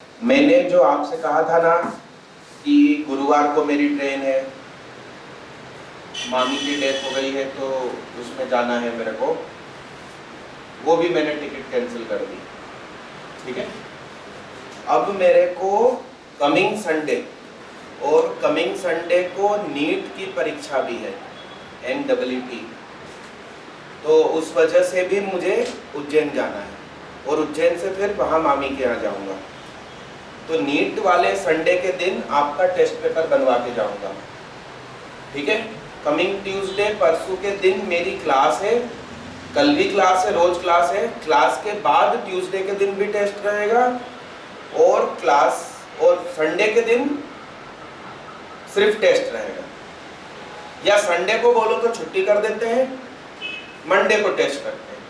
मैंने जो आपसे कहा था ना कि गुरुवार को मेरी ट्रेन है, मामी की डेथ हो गई है तो उसमें जाना है मेरे को, वो भी मैंने टिकट कैंसिल कर दी। ठीक है, अब मेरे को कमिंग संडे और कमिंग संडे को नीट की परीक्षा भी है, NEET, तो उस वजह से भी मुझे उज्जैन जाना है और उज्जैन से फिर वहाँ मामी के यहाँ जाऊँगा। तो नीट वाले संडे के दिन आपका टेस्ट पेपर बनवा के जाऊँगा। ठीक है, कमिंग ट्यूसडे परसों के दिन मेरी क्लास है, कल भी क्लास है, रोज क्लास है। क्लास के बाद ट्यूसडे के दिन भी टेस्ट रहेगा और क्लास और संडे के दिन सिर्फ टेस्ट रहेगा। या संडे को बोलो तो छुट्टी कर देते हैं, मंडे को टेस्ट करते हैं।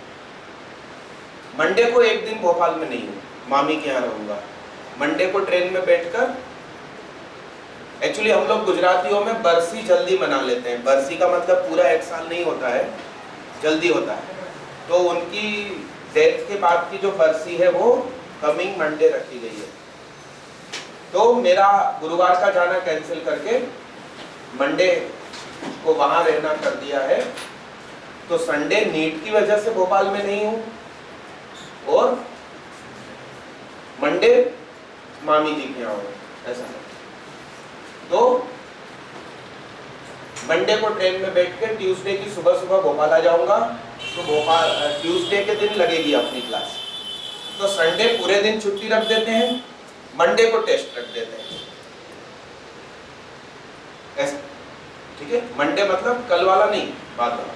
मंडे को एक दिन भोपाल में नहीं हूँ, मामी के यहाँ रहूँगा। मंडे को ट्रेन में बैठकर, एक्चुअली हम लोग गुजरातियों में बरसी जल्दी मना लेते हैं। बरसी का मतलब पूरा एक साल नहीं होता है, जल्दी होता है। तो उनकी डेथ के बाद की जो बरसी है वो कमिंग मंडे रखी गई है। तो मेरा गुरुवार का जाना कैंसिल करके मंडे को वहां रहना कर दिया है। तो संडे नीट की वजह से भोपाल में नहीं हूं और मंडे मामी जी के यहाँ हूं, ऐसा है। तो मंडे को ट्रेन में बैठ के ट्यूसडे की सुबह सुबह भोपाल आ जाऊंगा। तो भोपाल ट्यूसडे के दिन लगेगी अपनी क्लास। तो संडे पूरे दिन छुट्टी रख देते हैं, मंडे को टेस्ट रख देते हैं, ऐसा। ठीक है, मंडे मतलब कल वाला नहीं, बाद वाला।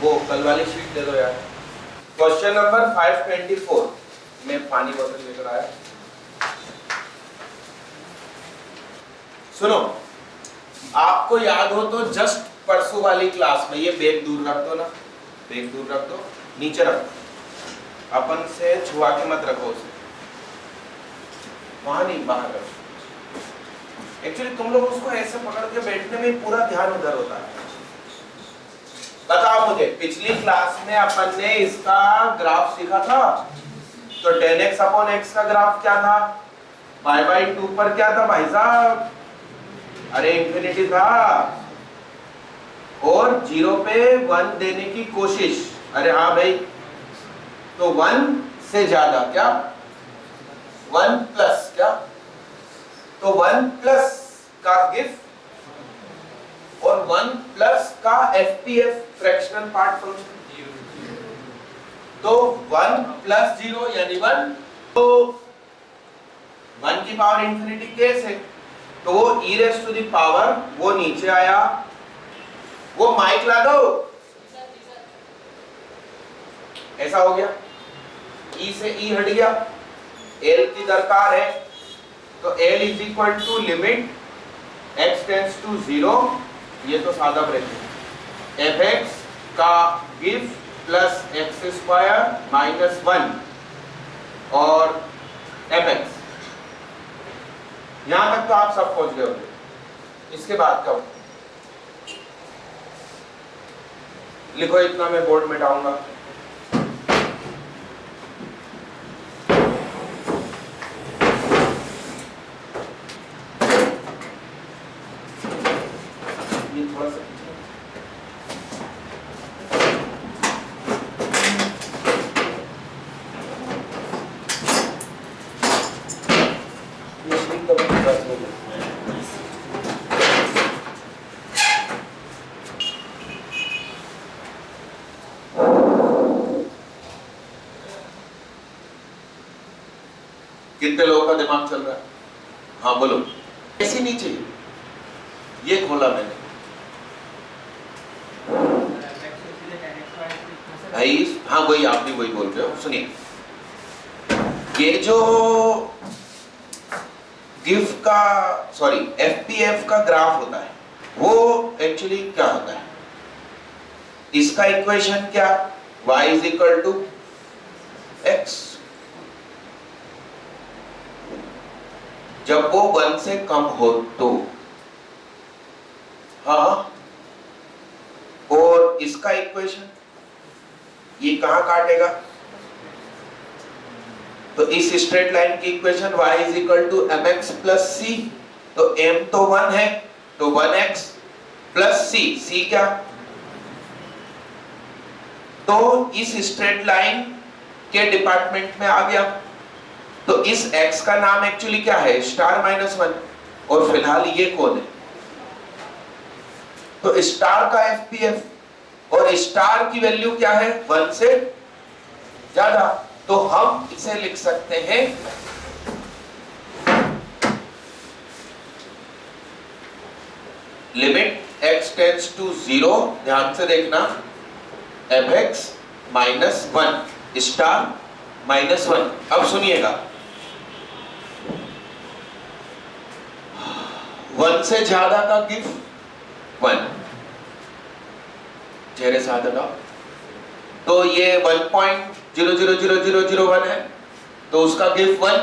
वो कल वाली शीट दे दो यार। क्वेश्चन नंबर 524, मैं पानी बोतल लेकर आया। सुनो, आपको याद हो तो जस्ट परसों वाली क्लास में, ये बैग दूर रख दो ना, बैग दूर रख दो, नीचे रख दो, अपन से छुआ के मत रखो उसे, वहां नहीं, बाहर रखो। एक्चुअली तुम लोग उसको ऐसे पकड़ के बैठने में पूरा ध्यान उधर होता है। बताओ मुझे, पिछली क्लास में अपन ने इसका ग्राफ सीखा था। तो 10x अपॉन x का ग्राफ क्या था? y/2 पर क्या था भाई साहब? अरे इंफिनिटी था। और 0 पे 1 देने की कोशिश, अरे हाँ भाई, तो 1 से ज्यादा क्या? 1 प्लस क्या? तो 1 प्लस का गिफ्ट और 1 प्लस का FPF, फ्रैक्शनल पार्ट फंक्शन। तो 1 प्लस 0 यानी 1। तो 1 की पावर इंफिनिटी कैसे? तो वो e raise to the power, वो नीचे आया। वो माइक ला दो, ऐसा हो गया। e से e हट गया, l की दरकार है। तो l is equal to limit x tends to 0, ये तो सादा ब्रैकेट, fx का गिफ्ट प्लस एक्स स्क्वायर माइनस 1 और fx। यहां तक तो आप सब पहुंच गए होंगे। इसके बाद क्या होगा? लिखो, इतना मैं बोर्ड मिटाऊंगा। ये थोड़ा सा कितने लोगों का दिमाग चल रहा है? हाँ बोलो। ऐसी नीचे ये खोला मैंने भाई। हाँ वही, आप भी वही बोल रहे हो। सुनिए, ये जो गिफ्ट का, सॉरी, FPF का ग्राफ होता है, वो एक्चुअली क्या होता है? इसका इक्वेशन क्या? y is equal to x। जब वो 1 से कम हो तो, हाँ। और इसका इक्वेशन, ये कहां काटेगा? तो इस स्ट्रेट लाइन की equation y is equal to mx plus c, तो m तो 1 है, तो 1x प्लस c क्या, तो इस स्ट्रेट लाइन के डिपार्टमेंट में आ गया। तो इस x का नाम एक्चुअली क्या है, स्टार माइनस 1, और फिलहाल ये कौन है, तो स्टार का एफपीएफ, और स्टार की वैल्यू क्या है, 1 से ज्यादा, तो हम इसे लिख सकते हैं लिमिट x टेंड्स टू 0, ध्यान से देखना, fx माइनस 1 स्टार माइनस 1। अब सुनिएगा, 1 से ज्यादा का गिफ्ट 1, चेहरे साथ लगाओ, तो ये 1.000001 है, तो उसका गिफ्ट 1,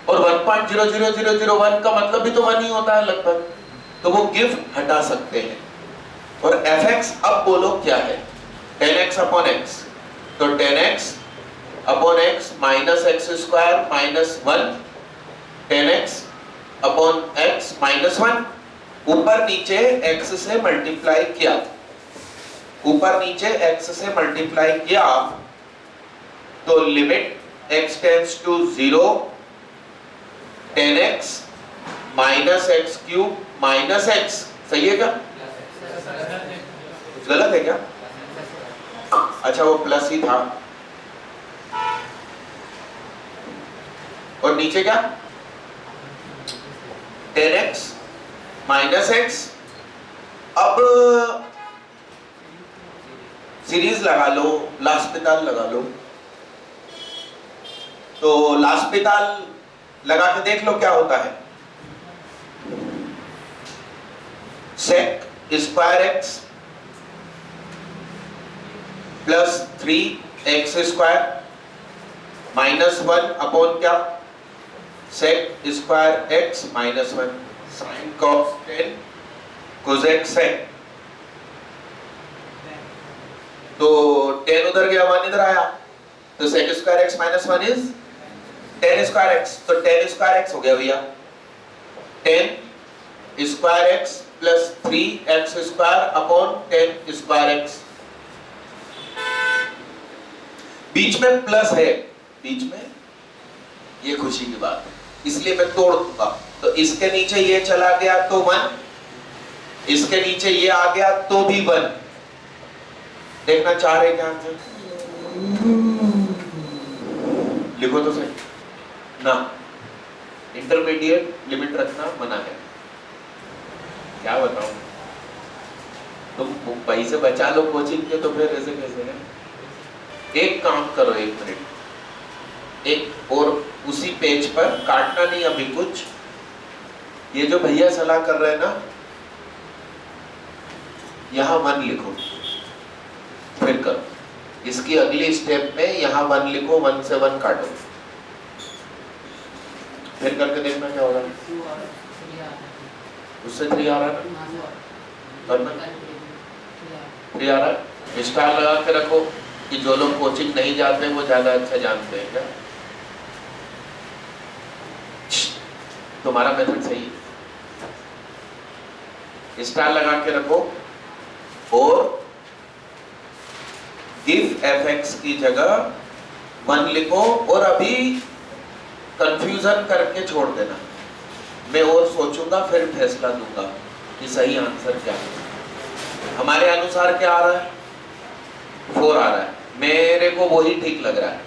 और 1.00001 का मतलब भी तो 1 ही होता है लगभग, तो वो गिफ्ट हटा सकते हैं। और fx अब बोलो क्या है, 10x अपॉन x, तो 10x upon x minus x square minus 1, 10x upon x minus 1, ऊपर नीचे x से मल्टीप्लाई किया, ऊपर नीचे x से मल्टीप्लाई किया, तो limit x tends to 0, 10x minus x cube minus x, सही है क्या, गलत है क्या, अच्छा वो प्लस ही था, और नीचे क्या, 10x माइनस x। अब सीरीज लगा लो, लास्पिताल लगा लो, तो लास्पिताल लगा के देख लो क्या होता है, sec square x plus 3x square minus 1 upon क्या, sec square x minus 1 sine cos 10 cosec sec, तो 10 उधर गया 1 इधर आया, तो sec square x minus 1 is 10 square x, तो 10 स्क्वायर एक्स हो गया भैया, 10 square x plus 3x square upon 10 square x, बीच में प्लस है, बीच में ये खुशी की बात है, इसलिए मैं तोड़ दूंगा, तो इसके नीचे ये चला गया तो 1, इसके नीचे ये आ गया तो भी 1, देखना चाह रहे क्या आंसर, लिखो तो सही ना, इंटरमीडिएट लिमिट रखना मना है, क्या बताऊं, तुम पैसे बचा लो कोचिंग के, तो फिर ऐसे कैसे है, एक काम करो 1 मिनट, एक और उसी पेज पर काटना नहीं अभी कुछ, ये जो भैया सलाह कर रहे हैं ना, यहां 1 लिखो, फिर करो, इसकी अगली स्टेप में यहां 1 लिखो, 1 से 1 काटो, फिर करके देखना क्या होगा, उससे 3 आ रहा है ना, करना 3 आ रहा है, स्टार लगा के रखो, कि जो लोग कोचिंग नहीं जाते वो ज्यादा अच्छा जानते हैं क्या, तुम्हारा मेथड सही है, स्टार लगा के रखो, और गिव fx की जगह 1 लिखो, और अभी कंफ्यूजन करके छोड़ देना, मैं और सोचूंगा फिर फैसला दूंगा कि सही आंसर क्या है। हमारे अनुसार क्या आ रहा है, 4 आ रहा है, मेरे को वही ठीक लग रहा है,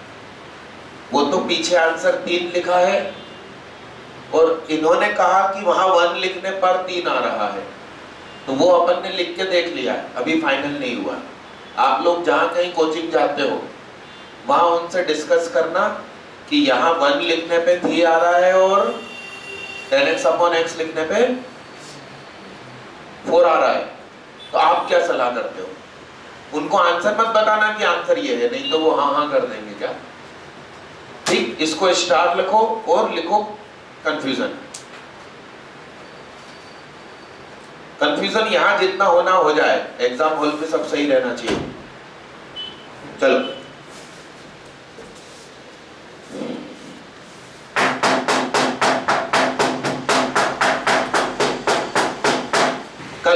वो तो पीछे आंसर 3 लिखा है, और इन्होंने कहा कि वहां 1 लिखने पर 3 आ रहा है, तो वो अपन ने लिख के देख लिया है, अभी फाइनल नहीं हुआ। आप लोग जहां कहीं कोचिंग जाते हो वहां उनसे डिस्कस करना कि यहाँ 1 लिखने पे 3 आ रहा है, और 10x अपॉन x लिखने पे 4 आ रहा है, तो आप क्या सलाह करते हो, उनको आंसर मत बताना कि आंसर ये है, नहीं तो वो हाँ हाँ कर देंगे क्या, ठीक, इसको स्टार लिखो और लिखो कंफ्यूजन, कंफ्यूजन यहां जितना होना हो जाए, एग्जाम हॉल पे सब सही रहना चाहिए। चलो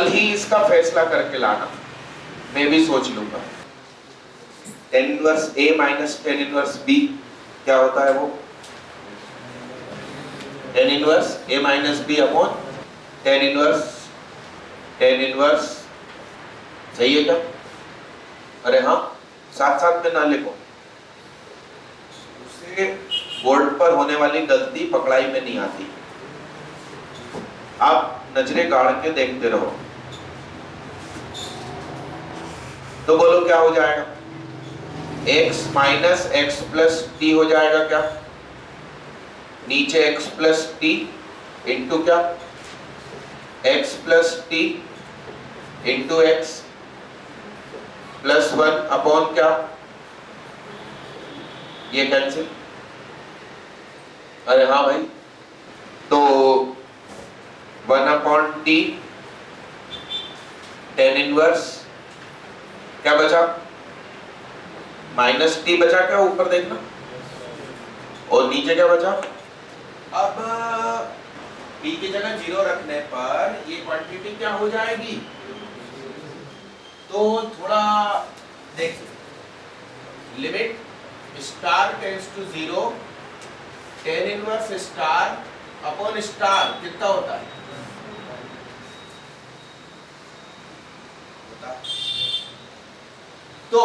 कल ही इसका फैसला करके लाना, मैं भी सोच लूंगा। tan inverse A minus tan inverse B क्या होता है वो? tan inverse A minus B upon tan inverse सही है क्या? अरे हाँ, साथ साथ में ना लिखो, उससे बोर्ड पर होने वाली गलती पकड़ाई में नहीं आती। आप नजरें गाड़ के देखते रहो। तो बोलो क्या हो जाएगा? x minus x plus T हो जाएगा क्या? नीचे x प्लस टी इंटू क्या? x plus T into x plus 1 upon क्या? ये कैंसिल। अरे हाँ भाई, तो 1 अपॉन टी tan इनवर्स क्या बचा? माइनस टी बचा क्या? ऊपर देखना। और नीचे क्या बचा? अब p की जगह 0 रखने पर ये क्वांटिटी क्या हो जाएगी? तो थोड़ा देख, limit star tends to 0 tan inverse star upon star कितना होता है? तो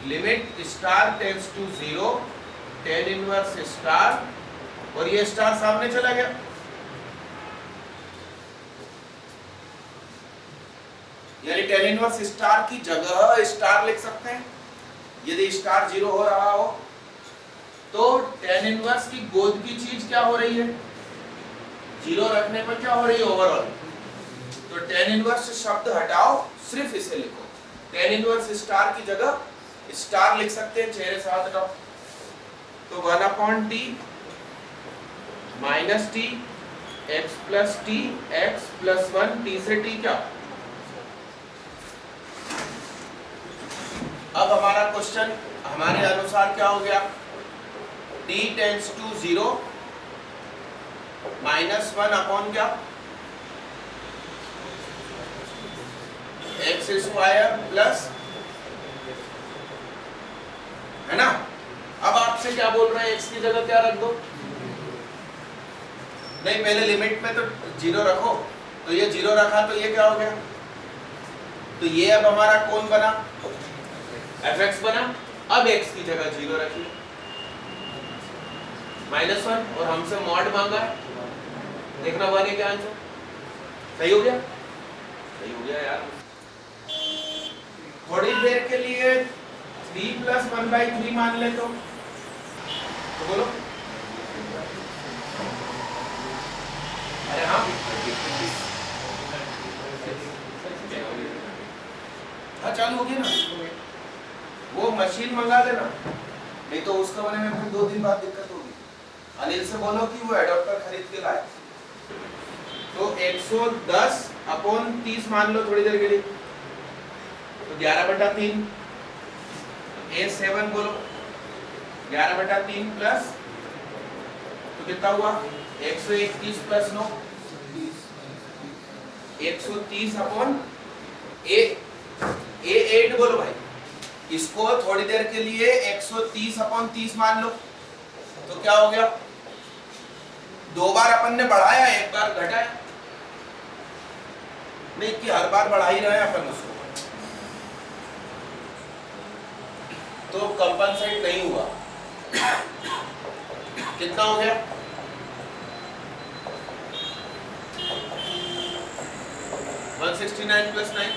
limit star tends to 0 tan inverse star, और ये स्टार सामने चला गया, यानी tan इनवर्स स्टार की जगह स्टार लिख सकते हैं। यदि स्टार 0 हो रहा हो तो tan इनवर्स की गोद की चीज क्या हो रही है? 0 रखने पर क्या हो रही है? ओवरऑल। तो tan इनवर्स शब्द हटाओ, सिर्फ इसे लिखो। tan इनवर्स स्टार की जगह स्टार लिख सकते हैं, चेहरे साथ हटाओ। तो 1 upon T minus T x plus T x plus 1 T से टी क्या? अब हमारा क्वेश्चन हमारे अनुसार क्या हो गया? t tends to 0 minus 1 upon क्या? एक्स स्क्वायर प्लस, है ना? अब आपसे क्या बोल रहे हैं? x की जगह क्या रख दो? नहीं, पहले लिमिट में तो 0 रखो। तो ये 0 रखा तो ये क्या हो गया? तो ये अब हमारा कौन बना? fx बना। अब x की जगह 0 रखिए, माइनस 1, और हमसे मॉड मांगा है, देखना 1 है क्या आंसर? सही हो गया? सही हो गया यार। थोड़ी देर के लिए 3 प्लस 1/3 मान ले तो बोलो। अरे हाँ, हाँ चालू होगी ना, वो मशीन मंगा देना, नहीं तो उसका बने में फिर 2 दिन बाद दिक्कत होगी। अनिल से बोलो कि वो एडाप्टर खरीद के लाए। तो 110 अपॉन 30 मान लो थोड़ी देर के लिए, तो 11/3 A7 बोलो, 11/3 प्लस, तो कितना हुआ? 131 प्लस 9 130 अपॉन A8 बोलो भाई। इसको थोड़ी देर के लिए 130 अपॉन 30 मान लो, तो क्या हो गया? 2 बार अपन ने बढ़ाया, 1 बार घटाया, नहीं कि हर बार बढ़ा ही रहे हैं अपन उसको, तो कंपनसेट नहीं हुआ। कितना हो गया? 169 प्लस 9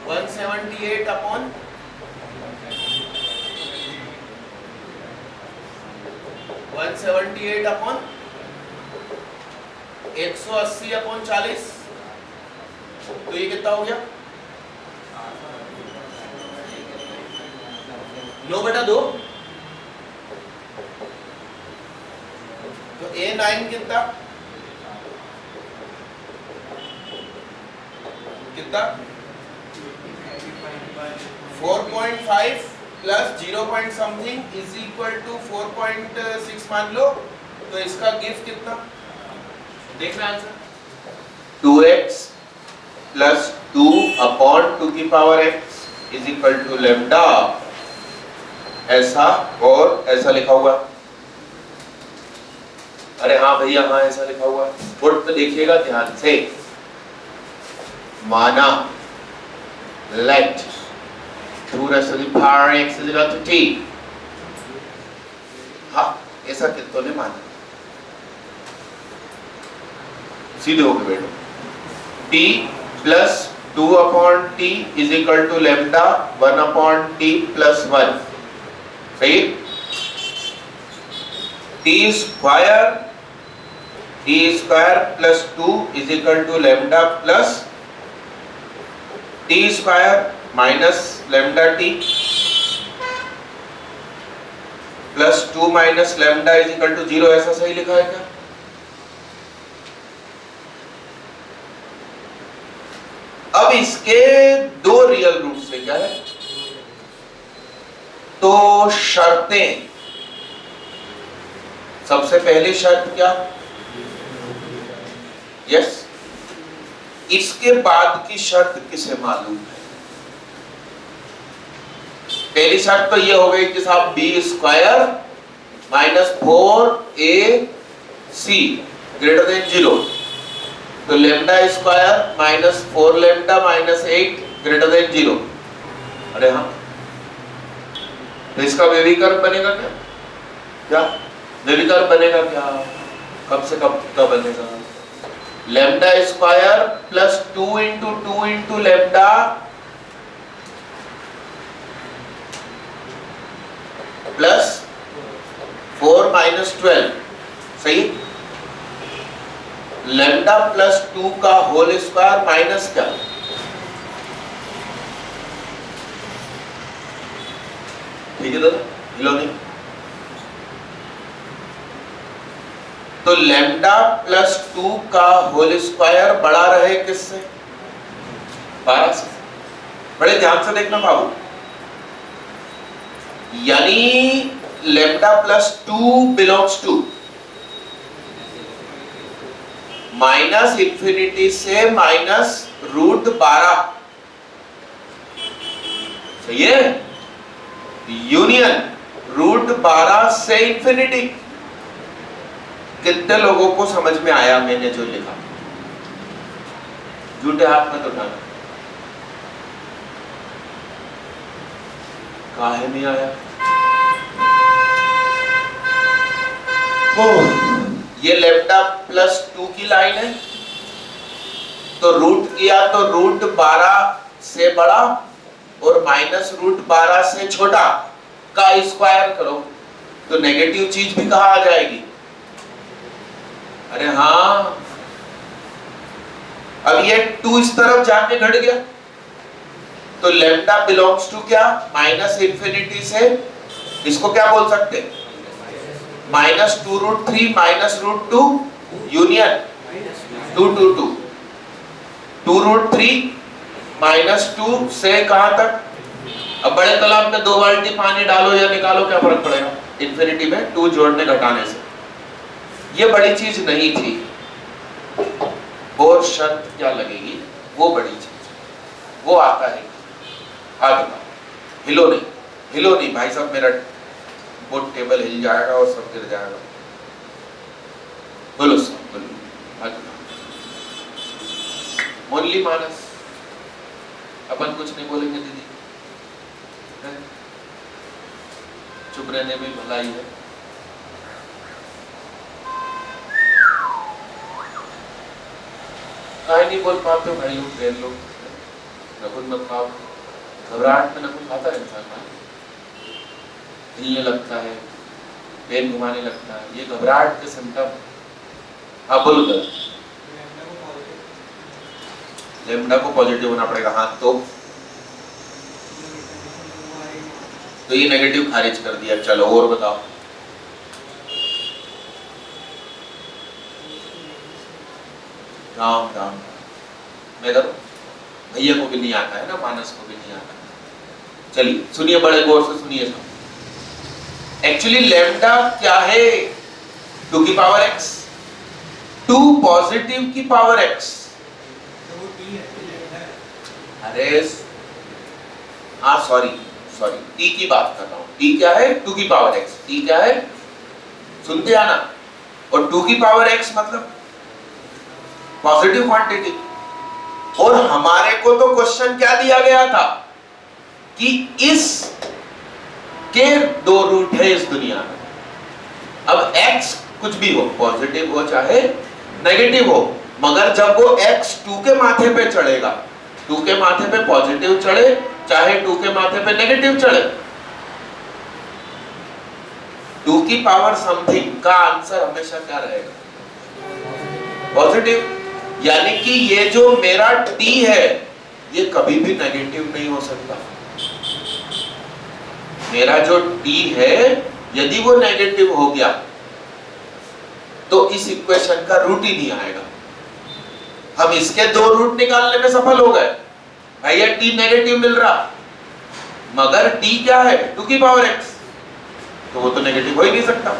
178 अपॉन 178 अपॉन 180 अपॉन 40, तो ये कितना हो गया? 9/2। तो A9 कितना? 4.5 plus 0 point something is equal to 4.6 मान लो, तो इसका गिफ्ट कितना? देखना आंसर 2x प्लस 2 अपॉन 2 की power x is equal to lambda, ऐसा और ऐसा लिखा हुआ। अरे हाँ भैया, हाँ ऐसा लिखा हुआ। बोर्ड पे देखिएगा ध्यान से। माना late 2 raised to the power x is equal to t। हाँ, ऐसा कितनों ने माना? सीधे होके बैठो। t plus 2 upon t is equal to lambda 1 upon t plus 1। सही? t square plus 2 is equal to lambda plus t square minus lambda t plus 2 minus lambda is equal to 0। ऐसा सही लिखा है क्या? अब इसके दो रियल रूट्स है, क्या है? तो शर्तें, सबसे पहली शर्त क्या? यस। इसके बाद की शर्त किसे मालूम है? पहली शर्त तो ये हो गई कि साहब B square minus 4ac greater than 0, तो lambda square minus 4 lambda minus 8 greater than 0। अरे हाँ, तो इसका व्यवीकरण बनेगा क्या? क्या व्यवीकरण बनेगा क्या? कब से कब का बनेगा? Lambda square plus 2 into 2 into lambda plus 4 minus 12। सही? लेमडा प्लस 2 का होल स्क्वायर माइनस क्या? ठीक है दादा, हिलो नहीं। तो लेमडा प्लस 2 का होल स्क्वायर बड़ा रहे किससे? 12 से। बड़े ध्यान से देखना बाबू, यानी lambda plus 2 belongs to minus infinity से माइनस रूट 12। सही है? यूनियन रूट 12 से इंफिनिटी। कितने लोगों को समझ में आया मैंने जो लिखा? झूठे हाथ मत उठाना। काहे नहीं आया? ये लेमडा प्लस 2 की लाइन है, तो रूट किया तो रूट 12 से बड़ा और माइनस रूट 12 से छोटा का स्क्वायर करो तो नेगेटिव चीज भी कहाँ आ जाएगी? अरे हाँ, अब ये 2 इस तरफ जाके घट गया, तो लेमडा बिलोंग्स टू क्या? माइनस इंफिनिटी से, इसको क्या बोल सकते हैं? Minus 2 root 3 minus root 2 union 2 2 2 2 root 3 minus 2 से कहां तक? अब बड़े तालाब में 2 बाल्टी पानी डालो या निकालो, क्या फर्क पड़ेगा इंफिनिटी में 2 जोड़ने घटाने से? ये बड़ी चीज नहीं थी। और शर्त क्या लगेगी? वो बड़ी चीज, वो आता है। आगे हिलो नहीं, हिलो नहीं भाई साहब, मेरा बोर्ड टेबल हिल जाएगा और सब गिर जाएगा। बोलो सब, बोलो। मुरली मानस, अपन कुछ नहीं बोलेंगे दीदी, चुप रहने में भलाई है। काहे नहीं बोल पाते हो भाई लोग, ट्रेन लोग? नकुल मत खाओ, घबराहट में नकुल खाता है इंसान ना, हिलने लगता है, पेन घुमाने लगता है, ये घबराहट के सिम्टम। हाँ बोलो तो। लेमडा को पॉजिटिव होना पड़ेगा। हाँ तो ये नेगेटिव खारिज कर दिया। चलो और बताओ। राम राम, मैं करूं? भैया को भी नहीं आता है ना, मानस को भी नहीं आता। चलिए सुनिए, बड़े गौर से सुनिए सब। एक्चुअली लेमडा क्या है? 2 की पावर x। 2 पॉजिटिव की पावर x, अरे हाँ सॉरी t की बात कर रहा हूं। t क्या है? 2 की पावर x। t क्या है? सुनते आना। और 2 की पावर x मतलब पॉजिटिव क्वांटिटी। और हमारे को तो क्वेश्चन क्या दिया गया था कि इस के 2 रूट है इस दुनिया में। अब x कुछ भी हो, पॉजिटिव हो चाहे नेगेटिव हो, मगर जब वो x 2 के माथे पे चढ़ेगा, 2 के माथे पे पॉजिटिव चढ़े चाहे 2 के माथे पे नेगेटिव चढ़े, 2 की पावर समथिंग का आंसर हमेशा क्या रहेगा? पॉजिटिव। यानी कि ये जो मेरा t है ये कभी भी नेगेटिव नहीं हो सकता। मेरा जो t है यदि वो नेगेटिव हो गया तो इस इक्वेशन का रूट ही नहीं आएगा। हम इसके 2 रूट निकालने में सफल हो गए। भैया t नेगेटिव मिल रहा, मगर t क्या है? 2 की पावर x, तो वो तो नेगेटिव हो ही नहीं सकता।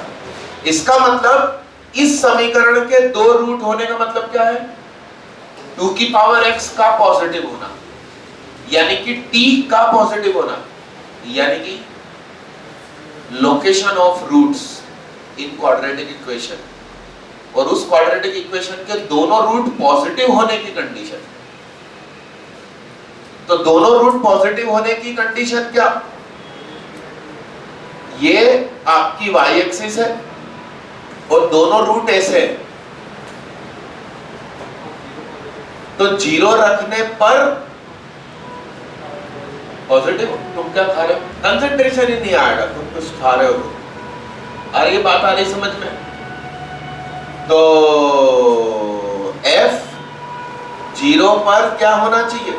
इसका मतलब इस समीकरण के 2 रूट होने का मतलब क्या है? 2 की पावर x का पॉजिटिव होना, यानी कि t का पॉजिटिव होना, यानी कि location of roots in quadratic equation, और उस क्वाड्रेटिक इक्वेशन के दोनों रूट पॉजिटिव होने की कंडीशन। तो दोनों रूट पॉजिटिव होने की कंडीशन क्या? ये आपकी y एक्सिस है और दोनों रूट ऐसे हैं, तो 0 रखने पर पॉजिटिव। तुम क्या खा रहे हो? कंसंट्रेशन ही नहीं आएगा, तुम कुछ खा रहे हो। अरे ये बात आ रही समझ में? तो f 0 पर क्या होना चाहिए?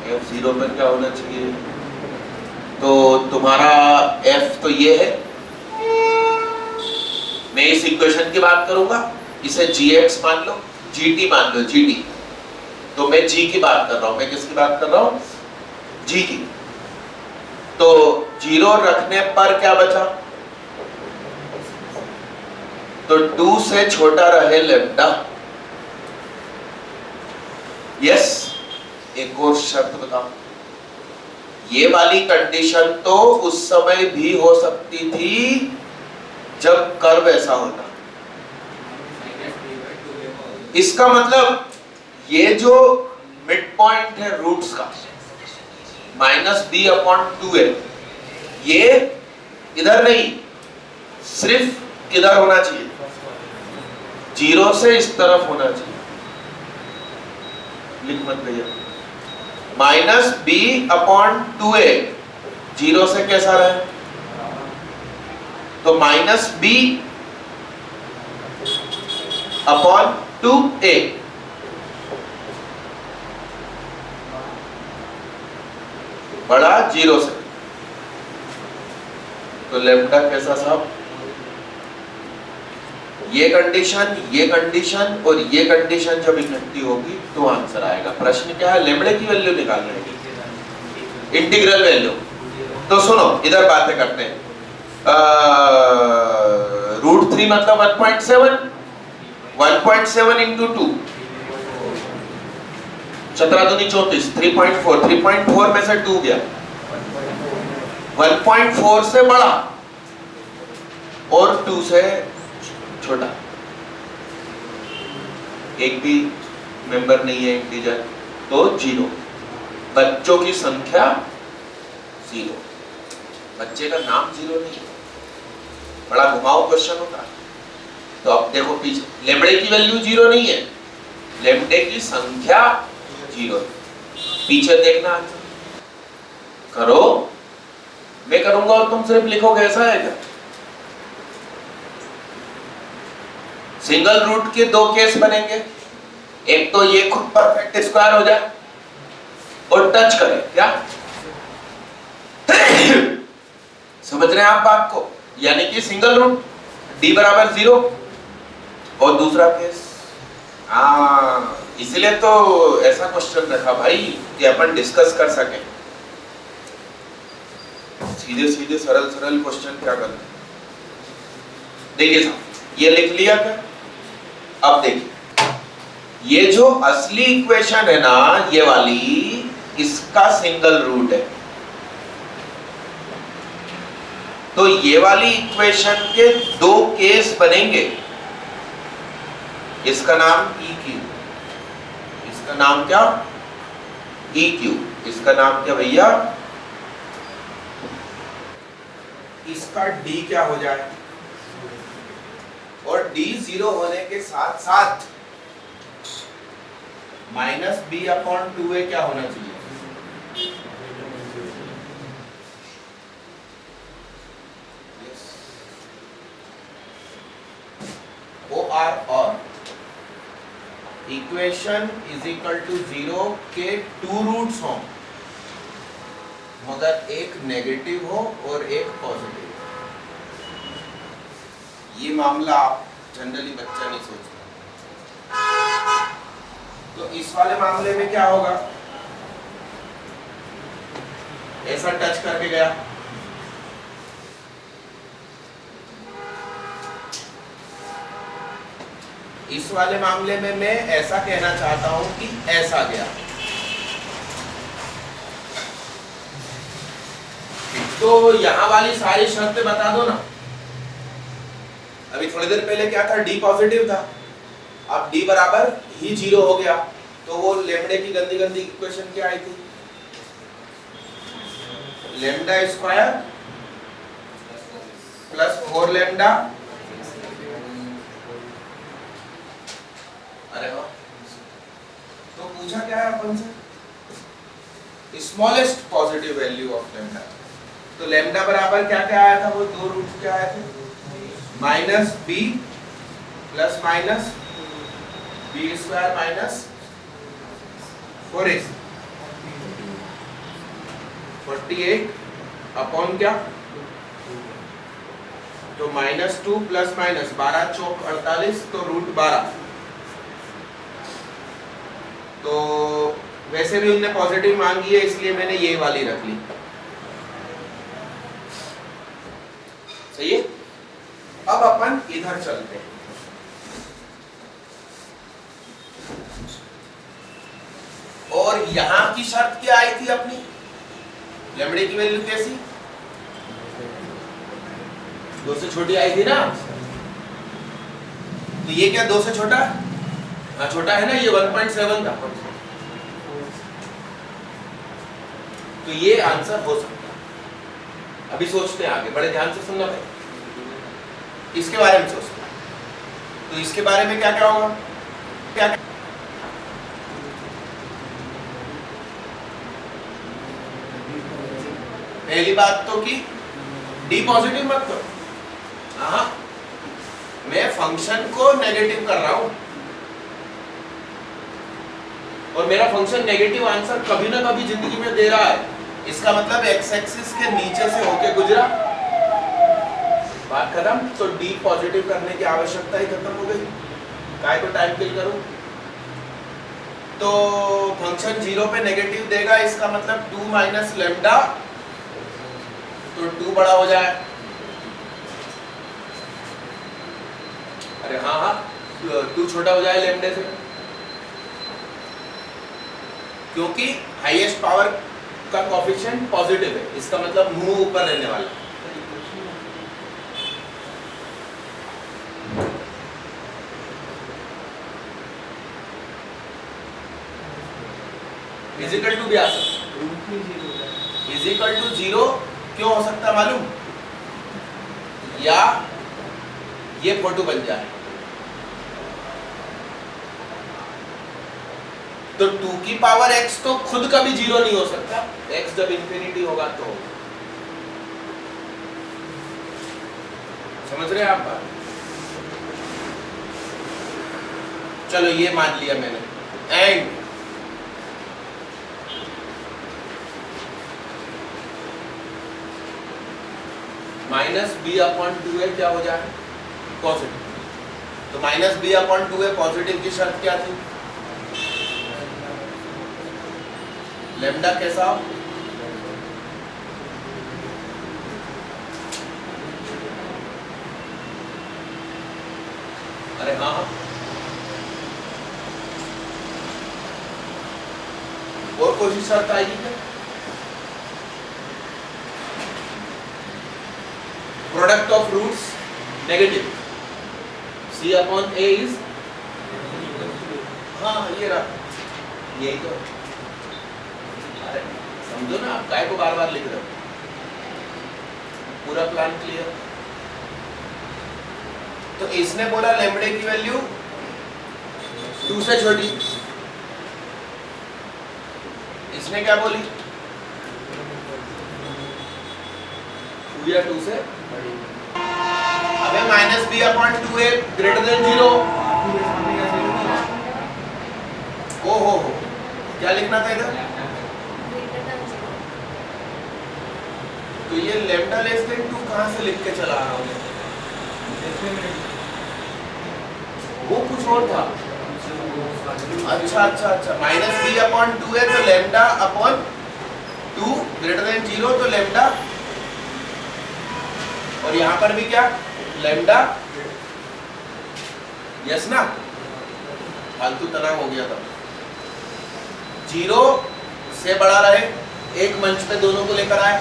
f 0 पर क्या होना चाहिए? तो तुम्हारा f तो ये है। मैं इस इक्वेशन की बात करूंगा, इसे gx मान लो, gt मान लो, gt। तो मैं g की बात कर रहा हूं। मैं किसकी बात कर रहा हूं? g की। तो 0 रखने पर क्या बचा? तो 2 से छोटा रहे लेम्डा। यस, एक और शर्त बताओ। ये वाली कंडीशन तो उस समय भी हो सकती थी जब कर्व ऐसा होता। इसका मतलब ये जो मिड पॉइंट है रूट्स का -b/2a, ये इधर नहीं, सिर्फ किधर होना चाहिए? 0 से इस तरफ होना चाहिए। लिख मत भैया। -b/2a 0 से कैसा रहे? तो -b/2a बड़ा 0 से। तो लेम्डा कैसा साहब? ये कंडीशन और ये कंडीशन जब इकट्ठी होगी तो आंसर आएगा। प्रश्न क्या है? लेम्डे की वैल्यू निकालना है, इंटीग्रल वैल्यू। तो सुनो, इधर बातें करते हैं। √3 मतलब 1.7, 1.7 इंटू 2, 17 दूनी 34, 3.4, 3.4 में से 2 गया, 1.4 से बड़ा और 2 से छोटा। एक भी मेंबर नहीं है इंटीजर, तो 0। बच्चों की संख्या 0। बच्चे का नाम 0 नहीं है। बड़ा घुमाऊ क्वेश्चन होता है। तो अब देखो पीछे, लेम्डे की वैल्यू 0 नहीं है, लेम्डे की संख्या 0। पीछे देखना, करो, मैं करूंगा और तुम सिर्फ लिखोगे, ऐसा है क्या? सिंगल रूट के 2 केस बनेंगे। एक तो ये खुद परफेक्ट स्क्वायर हो जाए और टच करे, क्या समझ रहे हैं आप बात को? यानी कि सिंगल रूट d बराबर 0 और दूसरा केस। इसलिए तो ऐसा क्वेश्चन रखा भाई कि अपन डिस्कस कर सके। सीधे सीधे सरल सरल क्वेश्चन क्या करना। देखिए साहब, ये लिख लिया क्या? अब देखिए, ये जो असली इक्वेशन है ना, ये वाली, इसका सिंगल रूट है। तो ये वाली इक्वेशन के दो केस बनेंगे। इसका नाम EQ, इसका नाम क्या? EQ, इसका नाम क्या भैया? इसका D क्या हो जाए, और D 0 होने के साथ साथ -b/2a क्या होना चाहिए? और इक्वेशन इज इक्वल टू 0 के 2 रूट्स हों, मगर एक नेगेटिव हो और एक पॉजिटिव। ये मामला जनरली बच्चा नहीं सोचता। तो इस वाले मामले में क्या होगा? ऐसा टच करके गया, इस वाले मामले में मैं ऐसा कहना चाहता हूं कि ऐसा गया। तो यहां वाली सारी शर्तें बता दो ना। अभी थोड़ी देर पहले क्या था? D पॉजिटिव था, अब D बराबर ही 0 हो गया। तो वो लेमडे की गंदी गंदी इक्वेशन क्या आई थी? Lambda square plus 4 lambda. अरे वाह, तो पूछा क्या है अपन से? Smallest positive value of lambda. तो लैम्डा बराबर क्या क्या आया था? वो दो रूट क्या आए थे? -b plus minus b square minus 4ac 48 upon क्या? तो -2 प्लस माइनस 12 चौक 48, तो √12। तो वैसे भी उनने पॉजिटिव मांगी है, इसलिए मैंने ये वाली रख ली। सही है। अब अपन इधर चलते हैं। और यहां की शर्त क्या आई थी अपनी? लैम्डे की वैल्यू कैसी? 2 से छोटी आई थी ना। तो ये क्या 2 से छोटा? हाँ छोटा है ना, ये 1.7 था। तो ये आंसर हो सकता है। अभी सोचते हैं आगे, बड़े ध्यान से सुनना भाई, इसके बारे में सोचते हैं। तो इसके बारे में क्या क्या होगा? क्या पहली बात तो कि D पॉजिटिव मत करो। हाँ, मैं फंक्शन को नेगेटिव कर रहा हूं, और मेरा फंक्शन नेगेटिव आंसर कभी ना कभी जिंदगी में दे रहा है। इसका मतलब एक्स एक्सिस के नीचे से होके गुजरा, बात खत्म। तो D पॉजिटिव करने की आवश्यकता ही खत्म हो गई। काय को टाइम किल करूं? तो फंक्शन 0 पे नेगेटिव देगा, इसका मतलब 2 माइनस लैम्डा, तो 2 बड़ा हो जाए। अरे हाँ हाँ, 2 छोटा हो जाए लैम्डे से, क्योंकि हाईएस्ट पावर का कोएफिशिएंट पॉजिटिव है। इसका मतलब मुंह ऊपर रहने वाला। इजिकल टू भी आ सकता। इजिकल टू 0 क्यों हो सकता मालूम? या ये फोटो बन जाए तो 2 की पावर x तो खुद कभी 0 नहीं हो सकता। x जब इंफिनिटी होगा तो, समझ रहे हैं आप बात? चलो ये मान लिया मैंने। एंड -b/2a क्या हो जाए? पॉजिटिव। तो -b/2a पॉजिटिव की शर्त क्या थी? लैम्डा कैसा? अरे हाँ हाँ, और कोशिश शर्त आएगी क्या? Product of roots negative, c upon a is, हाँ ये रहा, यही तो। अरे समझो ना, आप काय को बार बार लिख रहे हो, पूरा प्लान क्लियर। तो इसने बोला लैम्बडे की वैल्यू 2 से छोटी, इसने क्या बोली 2 या 2 से बड़ी। अबे minus B upon 2a greater than 0। ओ हो, क्या लिखना था इधर? तो ये लैम्डा लेस देन 2 कहां से लिख के चला रहा हूं? वो कुछ और था। अच्छा, माइनस बी अपॉन 2 है तो लैम्डा अपॉन 2 ग्रेटर देन 0, तो लैम्डा, और यहां पर भी क्या लैम्डा, यस ना, फालतू तनाव हो गया था। 0 से बड़ा रहे, एक मंच पे दोनों को लेकर आए,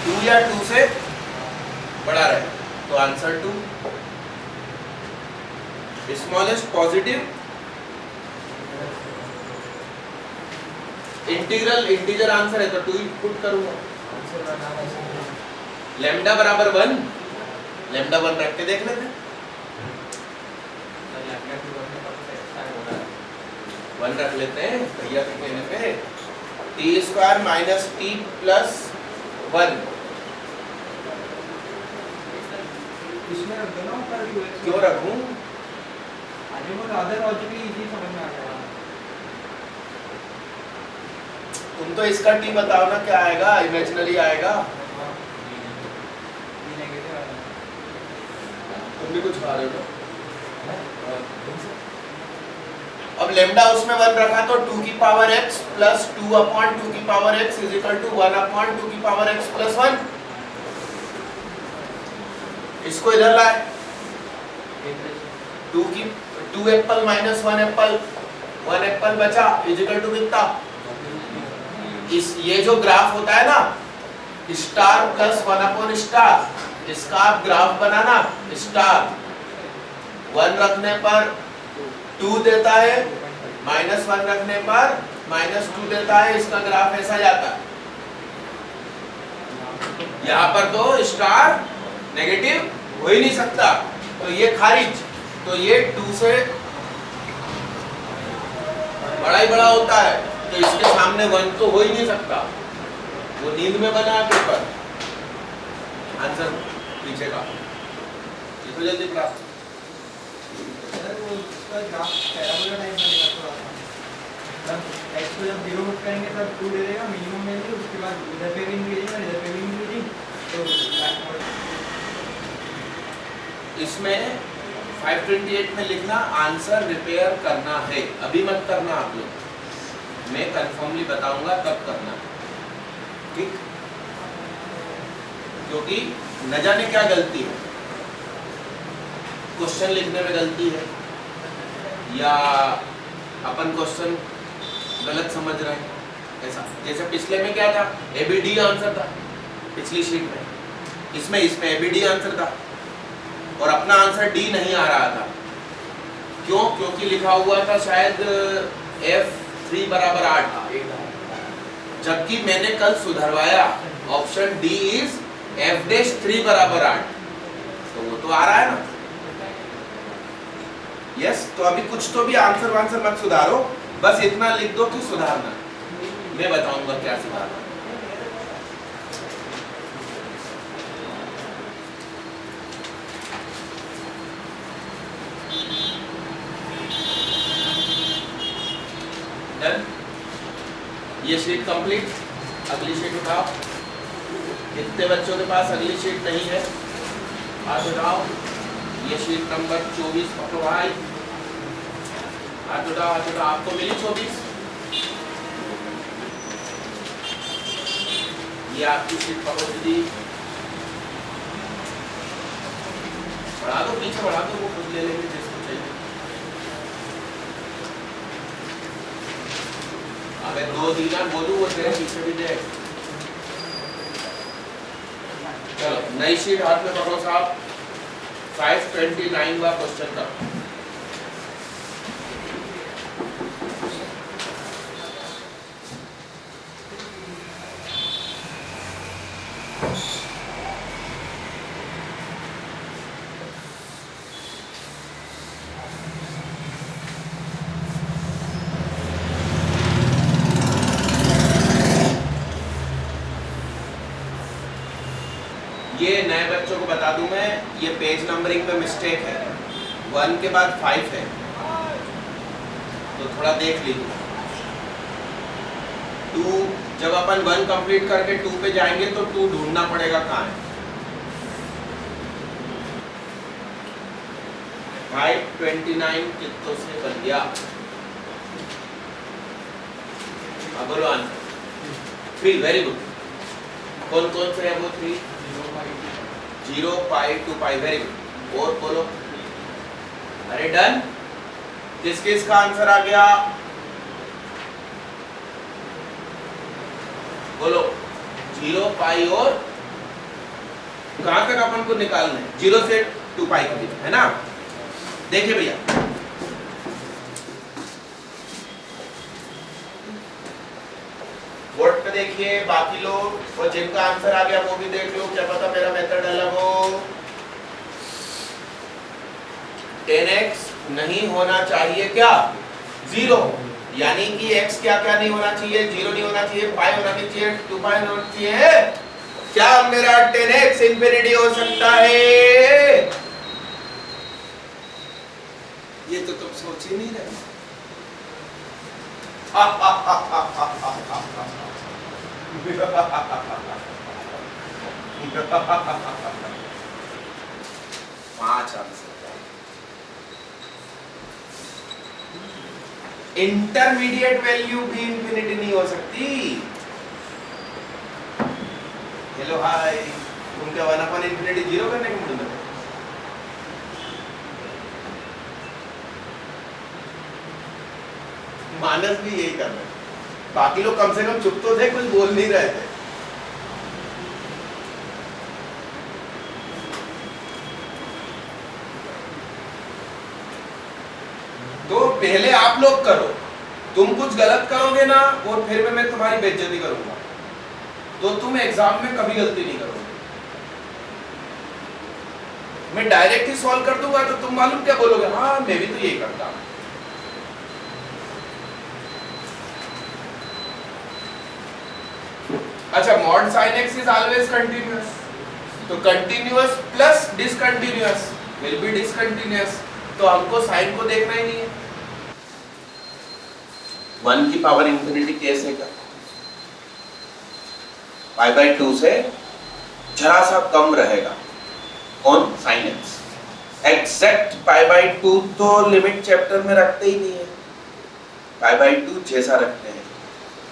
2 या 2 से बड़ा रहे, तो answer 2। Smallest positive integral, integer answer है तो 2 पुट करूंगा। लैम्डा बराबर 1, लैम्डा 1 रख के देख लेते, 1 रख लेते हैं भैया के कहने पे। T square minus T plus 1 इसमें रख दो ना ऊपर, क्यों रखूं? आगे वो ज्यादा लॉजिकली इजी समझ में आ जाएगा। तुम तो इसका टी बताओ ना, क्या आएगा? इमेजिनरी आएगा? तुम भी कुछ खा रहे हो? अब लेमडा उसमें 1 रखा तो 2 की पावर x प्लस 2 अपॉन 2 की power x is equal to 1 upon 2 की पावर x प्लस 1। इसको इधर लाए, 2 एप्पल माइनस 1 एप्पल, 1 एप्पल बचा इज इक्वल टू कितना? ये जो ग्राफ होता है ना, स्टार प्लस 1 अपॉन स्टार, इसका आप ग्राफ बनाना, स्टार 1 रखने पर 2 देता है, माइनस 1 रखने पर माइनस 2 देता है, इसका ग्राफ ऐसा जाता है। यहाँ पर तो स्टार नेगेटिव हो ही नहीं सकता, तो ये खारिज, तो ये 2 से बड़ा ही बड़ा होता है, तो इसके सामने 1 तो हो ही नहीं सकता, वो नींद में बना पेपर। आंसर पीछे का तो जल्दी क्लास उसका ग्राफ पैराबोला टाइप बनेगा थोड़ा सा, मतलब x को जब 0 पुट करेंगे तब 2 दे देगा मिनिमम वैल्यू, उसके बाद इधर पे भी इंक्रीजिंग और इधर पे भी इंक्रीजिंग, तो इसमें 528 में लिखना आंसर रिपेयर करना है, अभी मत करना आप लोग, मैं कंफर्मली बताऊंगा तब करना, ठीक? क्योंकि न जाने क्या गलती है, क्वेश्चन लिखने में गलती है, या अपन क्वेश्चन गलत समझ रहे हैं, ऐसा। जैसे पिछले में क्या था, एबीडी आंसर था पिछली शीट में, इसमें एबीडी आंसर था और अपना आंसर डी नहीं आ रहा था। क्यों? क्योंकि लिखा हुआ था शायद F3 बराबर 8, जबकि मैंने कल सुधरवाया, ऑप्शन डी इज F'3 बराबर 8, तो वो तो आ रहा है ना। यस, तो अभी कुछ तो भी आंसर वांसर मत सुधारो, बस इतना लिख दो कि सुधारना, मैं बताऊंगा क्या सुधारना। डन, ये शीट कंप्लीट, अगली शीट उठाओ। कितने बच्चों के पास अगली शीट नहीं है, हाथ उठाओ। ये शीट नंबर 24 पकड़ो भाई, हाथ उठाओ, हाथ उठाओ। आपको मिली 24? ये आपकी शीट पकड़ो दीदी, बढ़ा दो, पीछे बढ़ा दो, वो खुद ले लेंगे जिसको चाहिए। अबे 2 दीना बोलूं वो तेरे पीछे भी दे। चलो नई शीट हाथ में पकड़ो साहब, 529 क्वेश्चन का। ये नए बच्चों को बता दूं मैं, ये पेज नंबरिंग में मिस्टेक है, 1 के बाद 5 है, तो थोड़ा देख लीजिए। 2 जब अपन 1 कंप्लीट करके 2 पे जाएंगे तो 2 ढूंढना पड़ेगा कहाँ है। 529 कितनों से बन गया? अब बोलो आंसर। 3, very good. कौन कौन से है वो 3? 0 पाई 2 पाई, वेरी गुड। और बोलो, अरे डन। किस किस का आंसर आ गया? बोलो 0 पाई और कहां तक अपन को निकालना है? 0 से 2 पाई के बीच, है ना? देखिए भैया, बोर्ड पे देखिए, बाकी लोग और जिनका आंसर आ गया वो भी देख लो, क्या पता मेरा मेथड अलग हो। 10x नहीं होना चाहिए क्या? 0, यानी कि x क्या क्या नहीं होना चाहिए? 0 नहीं होना चाहिए, पाई होना नहीं चाहिए, 2 पाई होना चाहिए। क्या मेरा 10x इंफिनिटी हो सकता है? ये तो तुम सोच ही नहीं रहे। 5 आंसर। इंटरमीडिएट वैल्यू भी इंफिनिटी नहीं हो सकती। हेलो हाय, तुम क्या 1/infinity 0 करने के मूड में? मानस भी यही कर रहे हैं, बाकी लोग कम से कम चुप तो थे, कुछ बोल नहीं रहे थे। तो पहले आप लोग करो, तुम कुछ गलत करोगे ना और फिर मैं तुम्हारी बेइज्जती करूंगा, तो तुम एग्जाम में कभी गलती नहीं करोगे। मैं डायरेक्ट ही सॉल्व कर दूंगा तो तुम मालूम क्या बोलोगे? हाँ मैं भी तो यही करता हूं। अच्छा, mod sin x is always continuous, तो continuous plus discontinuous will be discontinuous, तो हमको साइन को देखना ही नहीं है। 1 की पावर इंफिनिटी कैसे का? π/2 से जरा सा कम रहेगा, कौन? sin x। एग्जैक्ट π/2 तो लिमिट चैप्टर में रखते ही नहीं है, π/2 जैसा रखते हैं,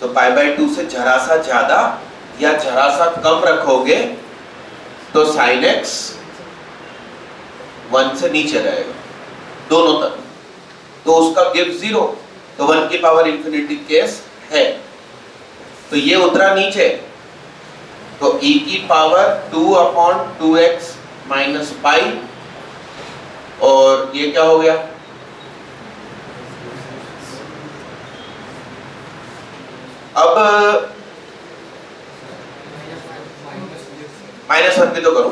तो π/2 से जरा सा ज्यादा या जरा सा कम रखोगे तो sin x 1 से नीचे रहेगा, दोनों तरफ, तो उसका गिव 0, तो 1 की पावर इंफिनिटी केस है, तो ये उतरा नीचे, तो e की पावर 2/2x माइनस पाई, और ये क्या हो गया? अब -1 भी तो करो।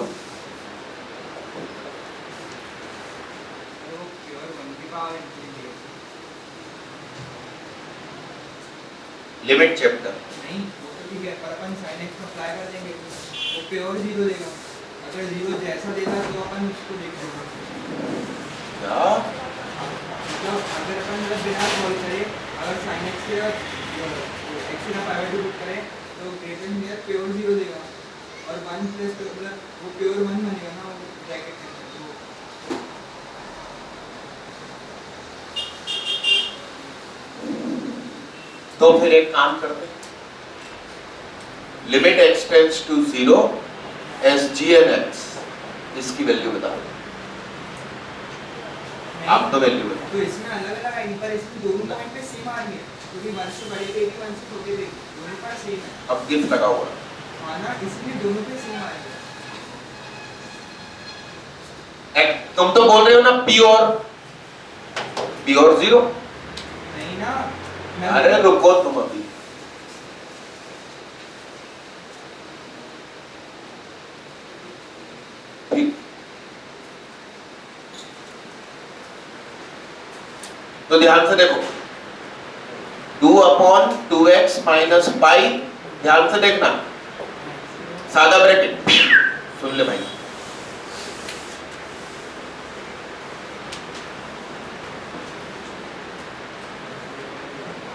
लिमिट चैप्टर नहीं, वो तो ठीक है, पर अपन sin x अप्लाई कर देंगे, वो प्योर 0 देगा। अगर 0 जैसा देगा तो अपन उसको देखेंगे क्या? मतलब अगर अपन बिना सॉल्व करे, अगर sin x के x का π/2 पुट करें तो ग्रेटर नियर प्योर 0 देगा, और 1 प्लस मतलब वो प्योर 1 बनेगा ना, वो ब्रैकेट के अंदर। तो फिर एक काम करते हैं, limit x tends to 0 S G N x, इसकी वैल्यू बता दो। आप तो वैल्यू है। तो इसमें अलग अलग आएंगे पर इसमें दोनों पॉइंट पे सेम आ रही है क्योंकि 1 से बड़े पे भी 1 से छोटे पे दोनों का सेम है। अब गिफ्ट लगा हुआ है। हाँ ना, इसलिए दोनों पे सेम आएगा। तुम तो बोल रहे हो ना प्योर जीरो। नहीं ना, अरे रुको तुम अभी, ठीक। तो ध्यान से देखो 2/2x माइनस पाई, ध्यान से देखना, सादा ब्रैकेट, सुन ले भाई,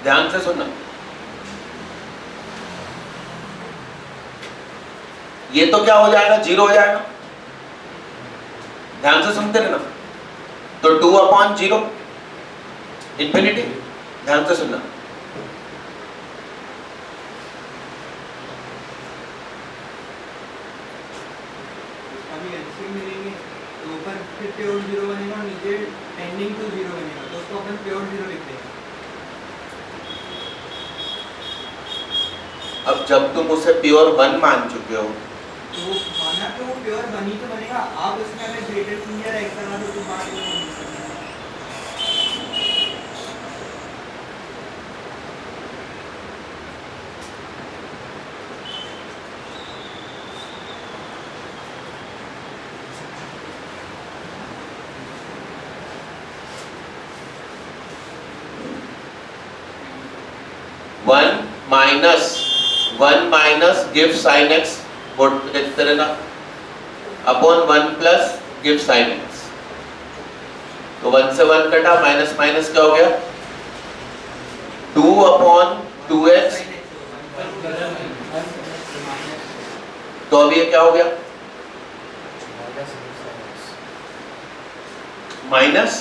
ध्यान से सुनना, ये तो क्या हो जाएगा, जीरो हो जाएगा। ध्यान से सुनते रहना। तो 2/0 इंफिनिटी, ध्यान से सुनना। अभी एलसीएम मिलेंगे तो ऊपर फिर प्योर जीरो बनेगा और नीचे टेंडिंग टू जीरो बनेगा, तो उसको अपन प्योर जीरो लिख देंगे। अब जब तुम उसे प्योर 1 मान चुके हो, तो माना तो वो प्योर 1 ही तो बनेगा। आप उसमें अगर ग्रेटर देन या एक्स लगा दो तो बात नहीं होगी। 1 माइनस गिव साइन एक्स, देखते रहना, upon 1 plus give sine x. तो 1 से 1 कटा, माइनस माइनस क्या हो गया, 2/2x। तो अब ये क्या हो गया, माइनस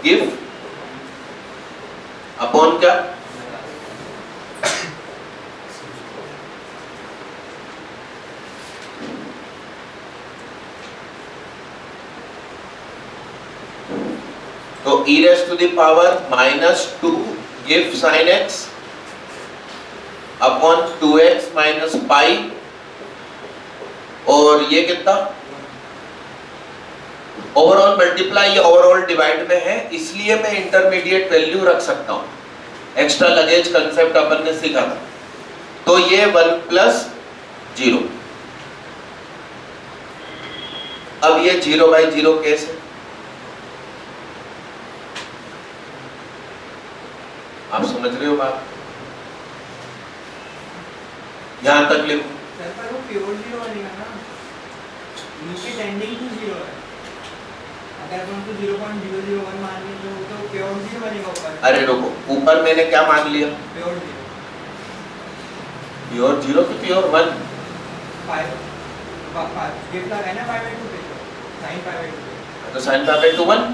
गिव अपॉन क्या, तो e raised to the power -2 give sin x upon 2x minus pi, और ये कितना, ओवरऑल मल्टीप्लाई, ये ओवरऑल डिवाइड में है, इसलिए मैं इंटरमीडिएट वैल्यू रख सकता हूं। एक्स्ट्रा लगेज कंसेप्ट अपन ने सीखा था। तो ये 1 प्लस 0। अब ये 0/0 केस है, आप समझ रहे हो बात, यहां तक लिखो। सर पर वो प्योर जीरो बनेगा ना, नीचे टेंडिंग टू जीरो है। अगर अपन को 0.001 मान लें तो वो तो प्योर जीरो बनेगा ऊपर। अरे रुको, ऊपर मैंने क्या मान लिया, प्योर जीरो, प्योर 0 की प्योर 1। 5 गिफ्ट लगा है ना 5/2 पे, sin 5/2 पे। तो sin 5/2 1।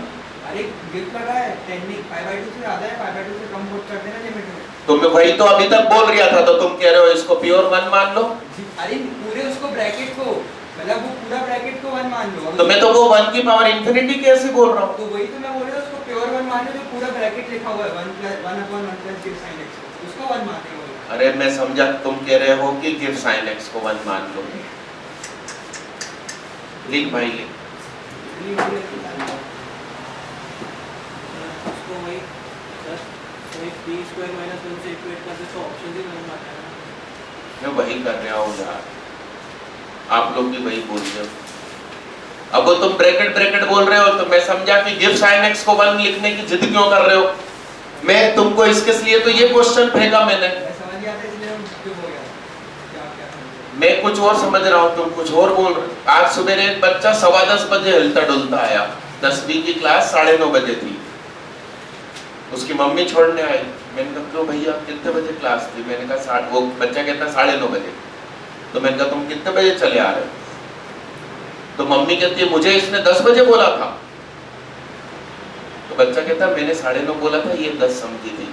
अरे गिफ्ट लगा है, टेंडिंग 5/2 से ज्यादा है, 5/2 से कम पुट कर देना लिमिट में। तो मैं वही तो अभी तक बोल रहा था, तो तुम कह रहे हो इसको प्योर 1 मान लो। अरे पूरे उसको ब्रैकेट को, मतलब वो पूरा ब्रैकेट को 1 मान लो। तो मैं तो वो 1 की पावर इंफिनिटी कैसे बोल रहा हूँ। तो वही तो मैं बोल रहा हूँ, उसको प्योर 1 मान लो, जो पूरा ब्रैकेट लिखा हुआ है 1/1 प्लस गिव sin x, उसको 1 मान लो। अरे मैं समझा, तुम कह रहे हो कि गिव sin x को 1 मान लो। लिख भाई लिख। उसको वही 10 b² - 1 से इक्वेट कर दे तो ऑप्शन ही नहीं आता है। मैं वही कर रहा हूँ यार, आप लोग भी वही बोल रहे हो। अब वो तुम ब्रैकेट बोल रहे हो, तो मैं समझा कि गिव sin x को 1 लिखने की जिद क्यों कर रहे हो। मैं तुमको इसके लिए तो ये क्वेश्चन फेंका मैंने, समझ गया था इसलिए हम चुप हो गया। क्या मैं कुछ और समझ रहा हूँ, तुम कुछ और बोल रहे हो। आज सुबह एक बच्चा 10:15 बजे हिलता डुलता आया, 10वीं की क्लास 9:30 बजे थी, उसकी मम्मी छोड़ने आई। मैंने कहा क्यों भैया, कितने बजे क्लास थी। मैंने कहा वो बच्चा कहता 9:30 बजे। तो मैंने कहा तुम कितने बजे चले आ रहे हो। तो मम्मी कहती है मुझे इसने 10 बजे बोला था। तो बच्चा कहता मैंने 9:30 बोला था, ये 10 समझी थी।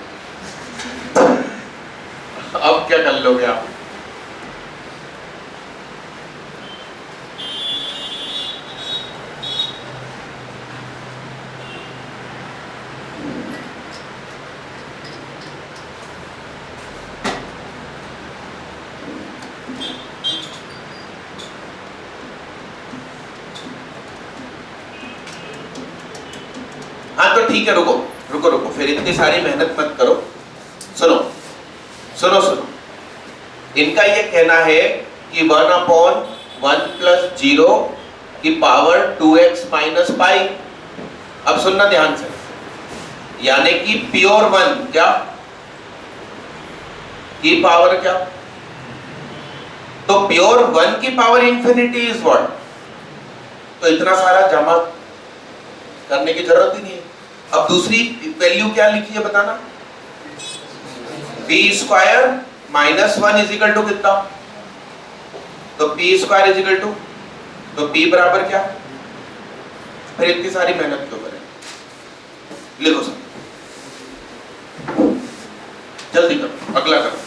अब क्या कर लोगे आप। ठीक है, रुको रुको रुको, फिर इतनी सारी मेहनत मत करो। सुनो सुनो सुनो, इनका ये कहना है कि 1/1 + 0 की पावर 2x - पाई। अब सुनना ध्यान से, यानी कि प्योर 1 क्या की पावर क्या, तो प्योर 1 की पावर इंफिनिटी इज व्हाट, तो इतना सारा जमा करने की जरूरत ही नहीं है। अब दूसरी वैल्यू क्या लिखी है बताना, p² - 1 = कितना, तो p² = तो p बराबर क्या, फिर इतनी सारी मेहनत क्यों करें, लिखो सब जल्दी करो, अगला करो।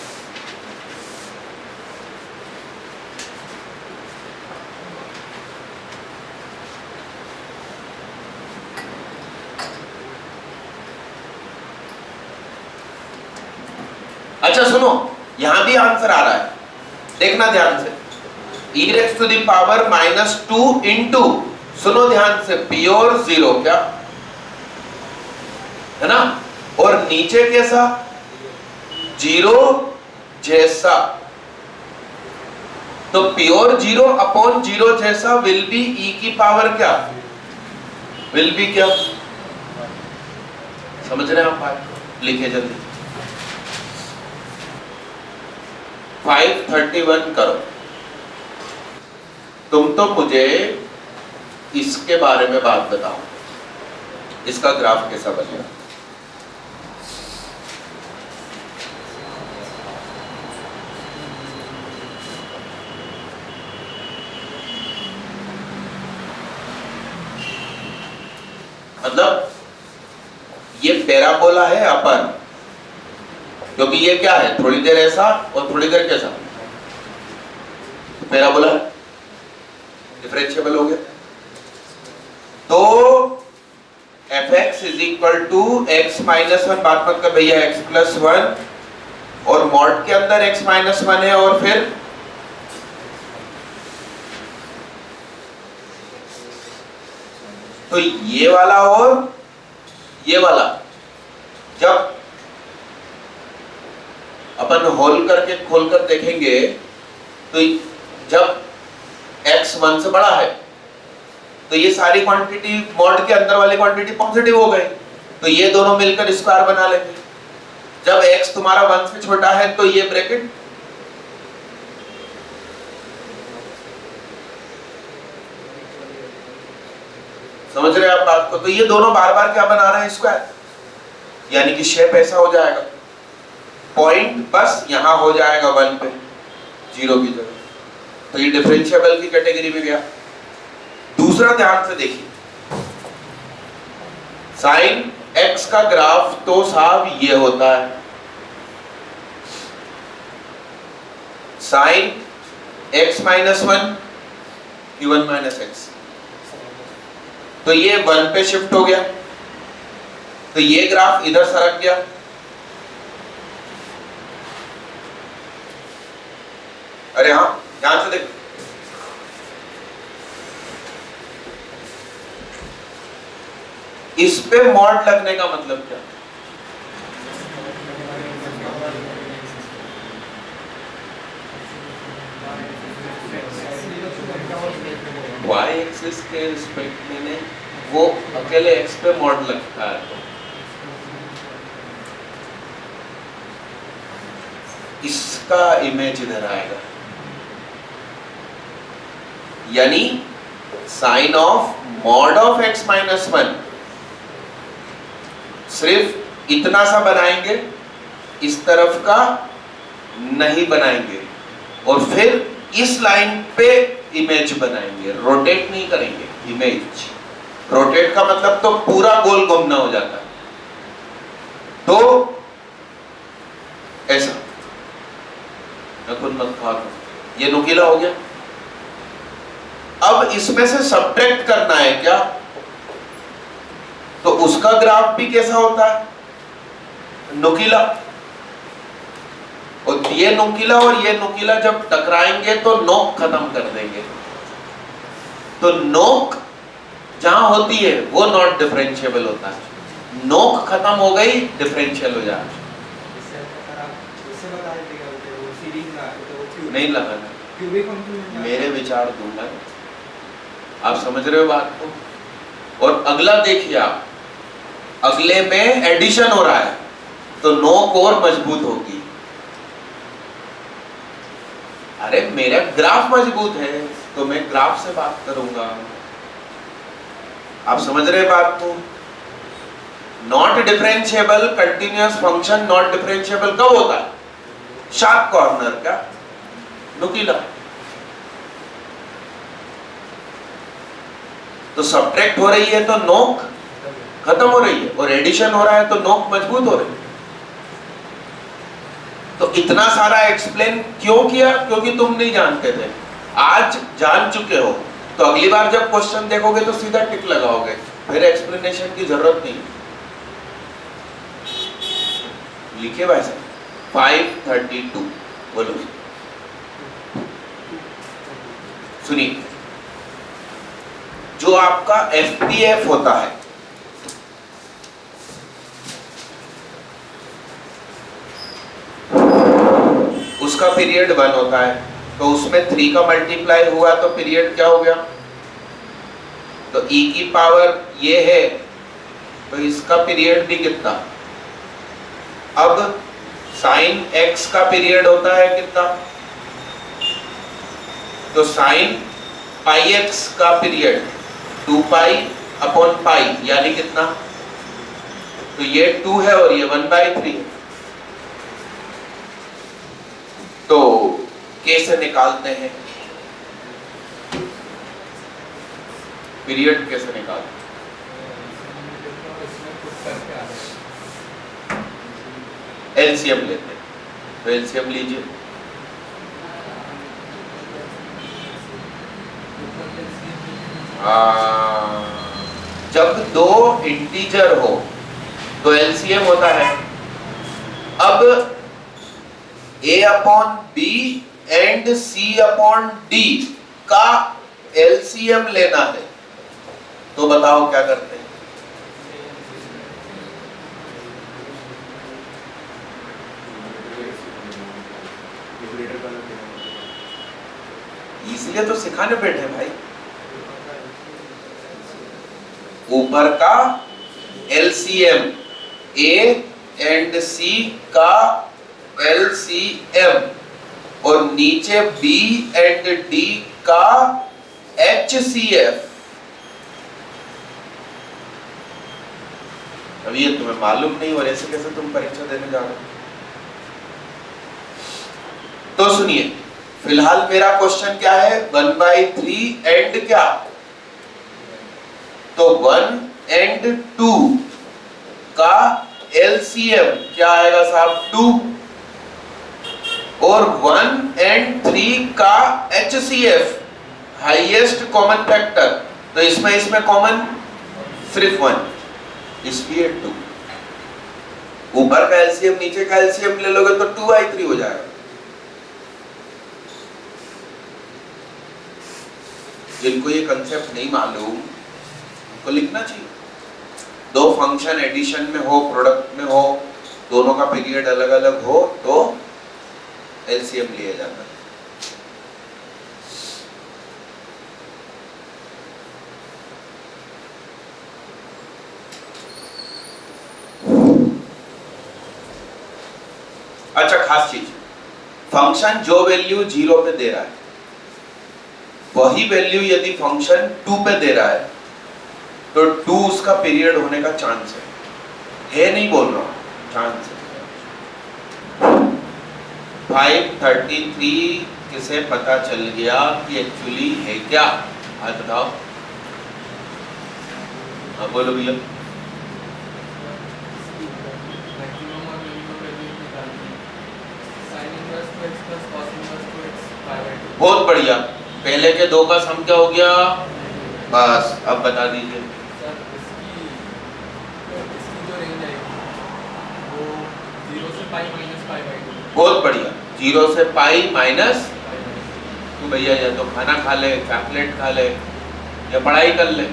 अच्छा सुनो, यहां भी आंसर आ रहा है, देखना ध्यान से, e⁻² -2 इंटू, सुनो ध्यान से, प्योर 0 क्या है ना, और नीचे कैसा 0 जैसा, तो प्योर 0/0 जैसा विल बी e की पावर क्या, विल बी क्या, समझ रहे हैं आप बात, लिखे जल्दी। 531 करो। तुम तो मुझे इसके बारे में बात बताओ, इसका ग्राफ कैसा बनेगा। मतलब ये पैराबोला है अपर, क्योंकि ये क्या है, थोड़ी देर ऐसा और थोड़ी देर कैसा, पैराबोला डिफरेंशिएबल हो गया। तो fx = x - 1, बात मत कर भैया, x + 1, और मॉड के अंदर x - 1 है, और फिर तो ये वाला और ये वाला, जब अपन होल करके खोलकर देखेंगे तो जब x 1 से बड़ा है तो ये सारी क्वांटिटी मॉड के अंदर वाली क्वांटिटी पॉजिटिव हो गई, तो ये दोनों मिलकर स्क्वायर बना लेंगे। जब x तुम्हारा 1 से छोटा है तो ये ब्रैकेट, समझ रहे हैं आप बात को, तो ये दोनों बार बार क्या बना रहे हैं, स्क्वायर, यानी कि शेप ऐसा हो जाएगा, पॉइंट बस यहां हो जाएगा 1 पे 0 की जगह, तो ये डिफरेंशिएबल की कैटेगरी में गया। दूसरा ध्यान से देखिए, साइन x का ग्राफ तो साहब ये होता है, साइन x - 1 = 1 - x, तो ये 1 पे शिफ्ट हो गया, तो ये ग्राफ इधर सरक गया, अरे हाँ ध्यान से देखो, इस पे मॉड लगने का मतलब क्या, y एक्सिस के रिस्पेक्ट में वो अकेले x पे मॉड लगता है, इसका इमेज इधर आएगा, यानी sine of mod of x - 1 सिर्फ इतना सा बनाएंगे, इस तरफ का नहीं बनाएंगे, और फिर इस लाइन पे इमेज बनाएंगे, रोटेट नहीं करेंगे, इमेज। रोटेट का मतलब तो पूरा गोल घूमना हो जाता है, तो ऐसा मत खा, ये नुकीला हो गया। अब इसमें से सब्ट्रैक्ट करना है क्या, तो उसका ग्राफ भी कैसा होता है, नुकीला, और ये नुकीला और ये नुकीला जब टकराएंगे तो नोक खत्म कर देंगे, तो नोक जहां होती है वो नॉट डिफरेंशिएबल होता है, नोक खत्म हो गई, डिफरेंशियल हो जाए। इससे अगर आप उससे बता देगा वो सीरीज में आके तो वो क्यूब नहीं लगाना, क्यूबिक फंक्शन मेरे विचार दूंगा, आप समझ रहे हो बात को। और अगला देखिए आप, अगले में एडिशन हो रहा है तो नोक और मजबूत होगी। अरे मेरा ग्राफ मजबूत है तो मैं ग्राफ से बात करूंगा, आप समझ रहे बात को। Not differentiable continuous function not differentiable कब होता है? शार्प कॉर्नर का, नुकीला। तो सब्ट्रैक्ट हो रही है तो नोक खत्म हो रही है, और एडिशन हो रहा है तो नोक मजबूत हो रही है। तो इतना सारा एक्सप्लेन क्यों किया? क्योंकि तुम नहीं जानते थे, आज जान चुके हो, तो अगली बार जब क्वेश्चन देखोगे तो सीधा टिक लगाओगे, फिर एक्सप्लेनेशन की जरूरत नहीं। लिखे भाई साहब 532, बोलो सुनिए। जो आपका एफपीएफ होता है, उसका पीरियड 1 होता है, तो उसमें 3 का मल्टीप्लाई हुआ तो पीरियड क्या हो गया? तो e की पावर ये है तो इसका पीरियड भी कितना? अब साइन x का पीरियड होता है कितना? तो साइन पाई x का पीरियड 2 पाई अपॉन पाई, यानी कितना? तो ये 2 है और ये 1/3 है। तो कैसे निकालते हैं पीरियड? कैसे निकालते हैं? एलसीएम लेते हैं, तो एलसीएम लीजिए। जब दो इंटीजर हो तो एलसीएम होता है। अब a upon B and c upon D का एलसीएम लेना है, तो बताओ क्या करते हैं? इसलिए तो सिखाने बैठे भाई। ऊपर का एलसीएम a एंड c का एलसीएम और नीचे b एंड d का HCF। अब ये तुम्हें मालूम नहीं और ऐसे कैसे तुम परीक्षा देने जा रहे हो? तो सुनिए, फिलहाल मेरा क्वेश्चन क्या है? 1/3 एंड क्या? तो 1 एंड 2 का एलसीएम क्या आएगा साहब? 2। और 1 एंड 3 का HCF हाईएस्ट कॉमन फैक्टर, तो इसमें कॉमन सिर्फ 1, इसलिए 2। ऊपर का एलसीएम नीचे का एलसीएम ले लोगे तो 2/3 हो जाएगा। जिनको ये कंसेप्ट नहीं मालूम उनको लिखना चाहिए। दो फंक्शन एडिशन में हो, प्रोडक्ट में हो, दोनों का पीरियड अलग अलग हो तो एलसीएम लिया जाता है। अच्छा, खास चीज, फंक्शन जो वैल्यू 0 पे दे रहा है वही वैल्यू यदि फंक्शन 2 पे दे रहा है तो 2 उसका पीरियड होने का चांस है नहीं बोल रहा हूं, चांस है। 533 किसे पता चल गया कि एक्चुअली है क्या? आज बताओ। हाँ बोलो भैया। बहुत बढ़िया, पहले के 2 का सम क्या हो गया? बस अब बता दीजिए। बहुत बढ़िया, 0 से पाई माइनस। तो भैया या तो खाना खा ले, चॉकलेट खा ले, या पढ़ाई कर ले।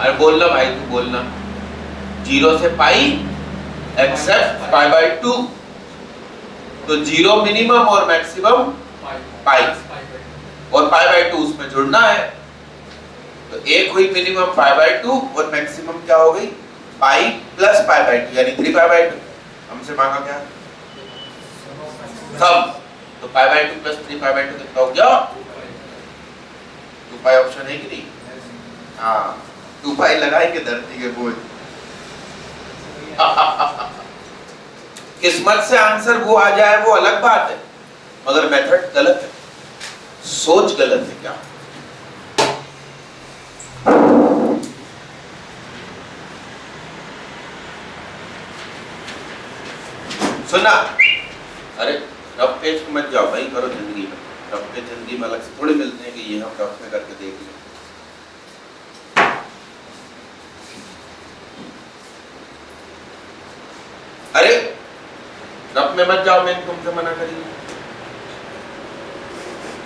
अरे बोलना भाई, तू बोलना। 0 से पाई एक्सेप्ट पाई बाय 2, तो 0 मिनिमम और मैक्सिमम पाई, और पाई बाय 2 उसमें जुड़ना है। तो एक हुई मिनिमम पाई बाय 2 और मैक्सिमम क्या हो गई पाई प्लस पाई बाय 2, यानी 3 पाई बाय 2। हमसे मांगा क्या? सम। तो pi by 2 plus 3 pi by 2 कितना हो गया? 2 पाई ऑप्शन है कि नहीं? हाँ, 2 पाई लगाएंगे धरती के बोझ। किस्मत से आंसर वो आ जाए वो अलग बात है, मगर मेथड गलत है, सोच गलत है। क्या सुना? अरे रफ पेज को मत जाओ भाई, करो जिंदगी में। रफ पेज जिंदगी में अलग से थोड़ी मिलते हैं कि ये हम रफ में करके देख लें। अरे रफ में मत जाओ, मैंने तुमसे मना करी।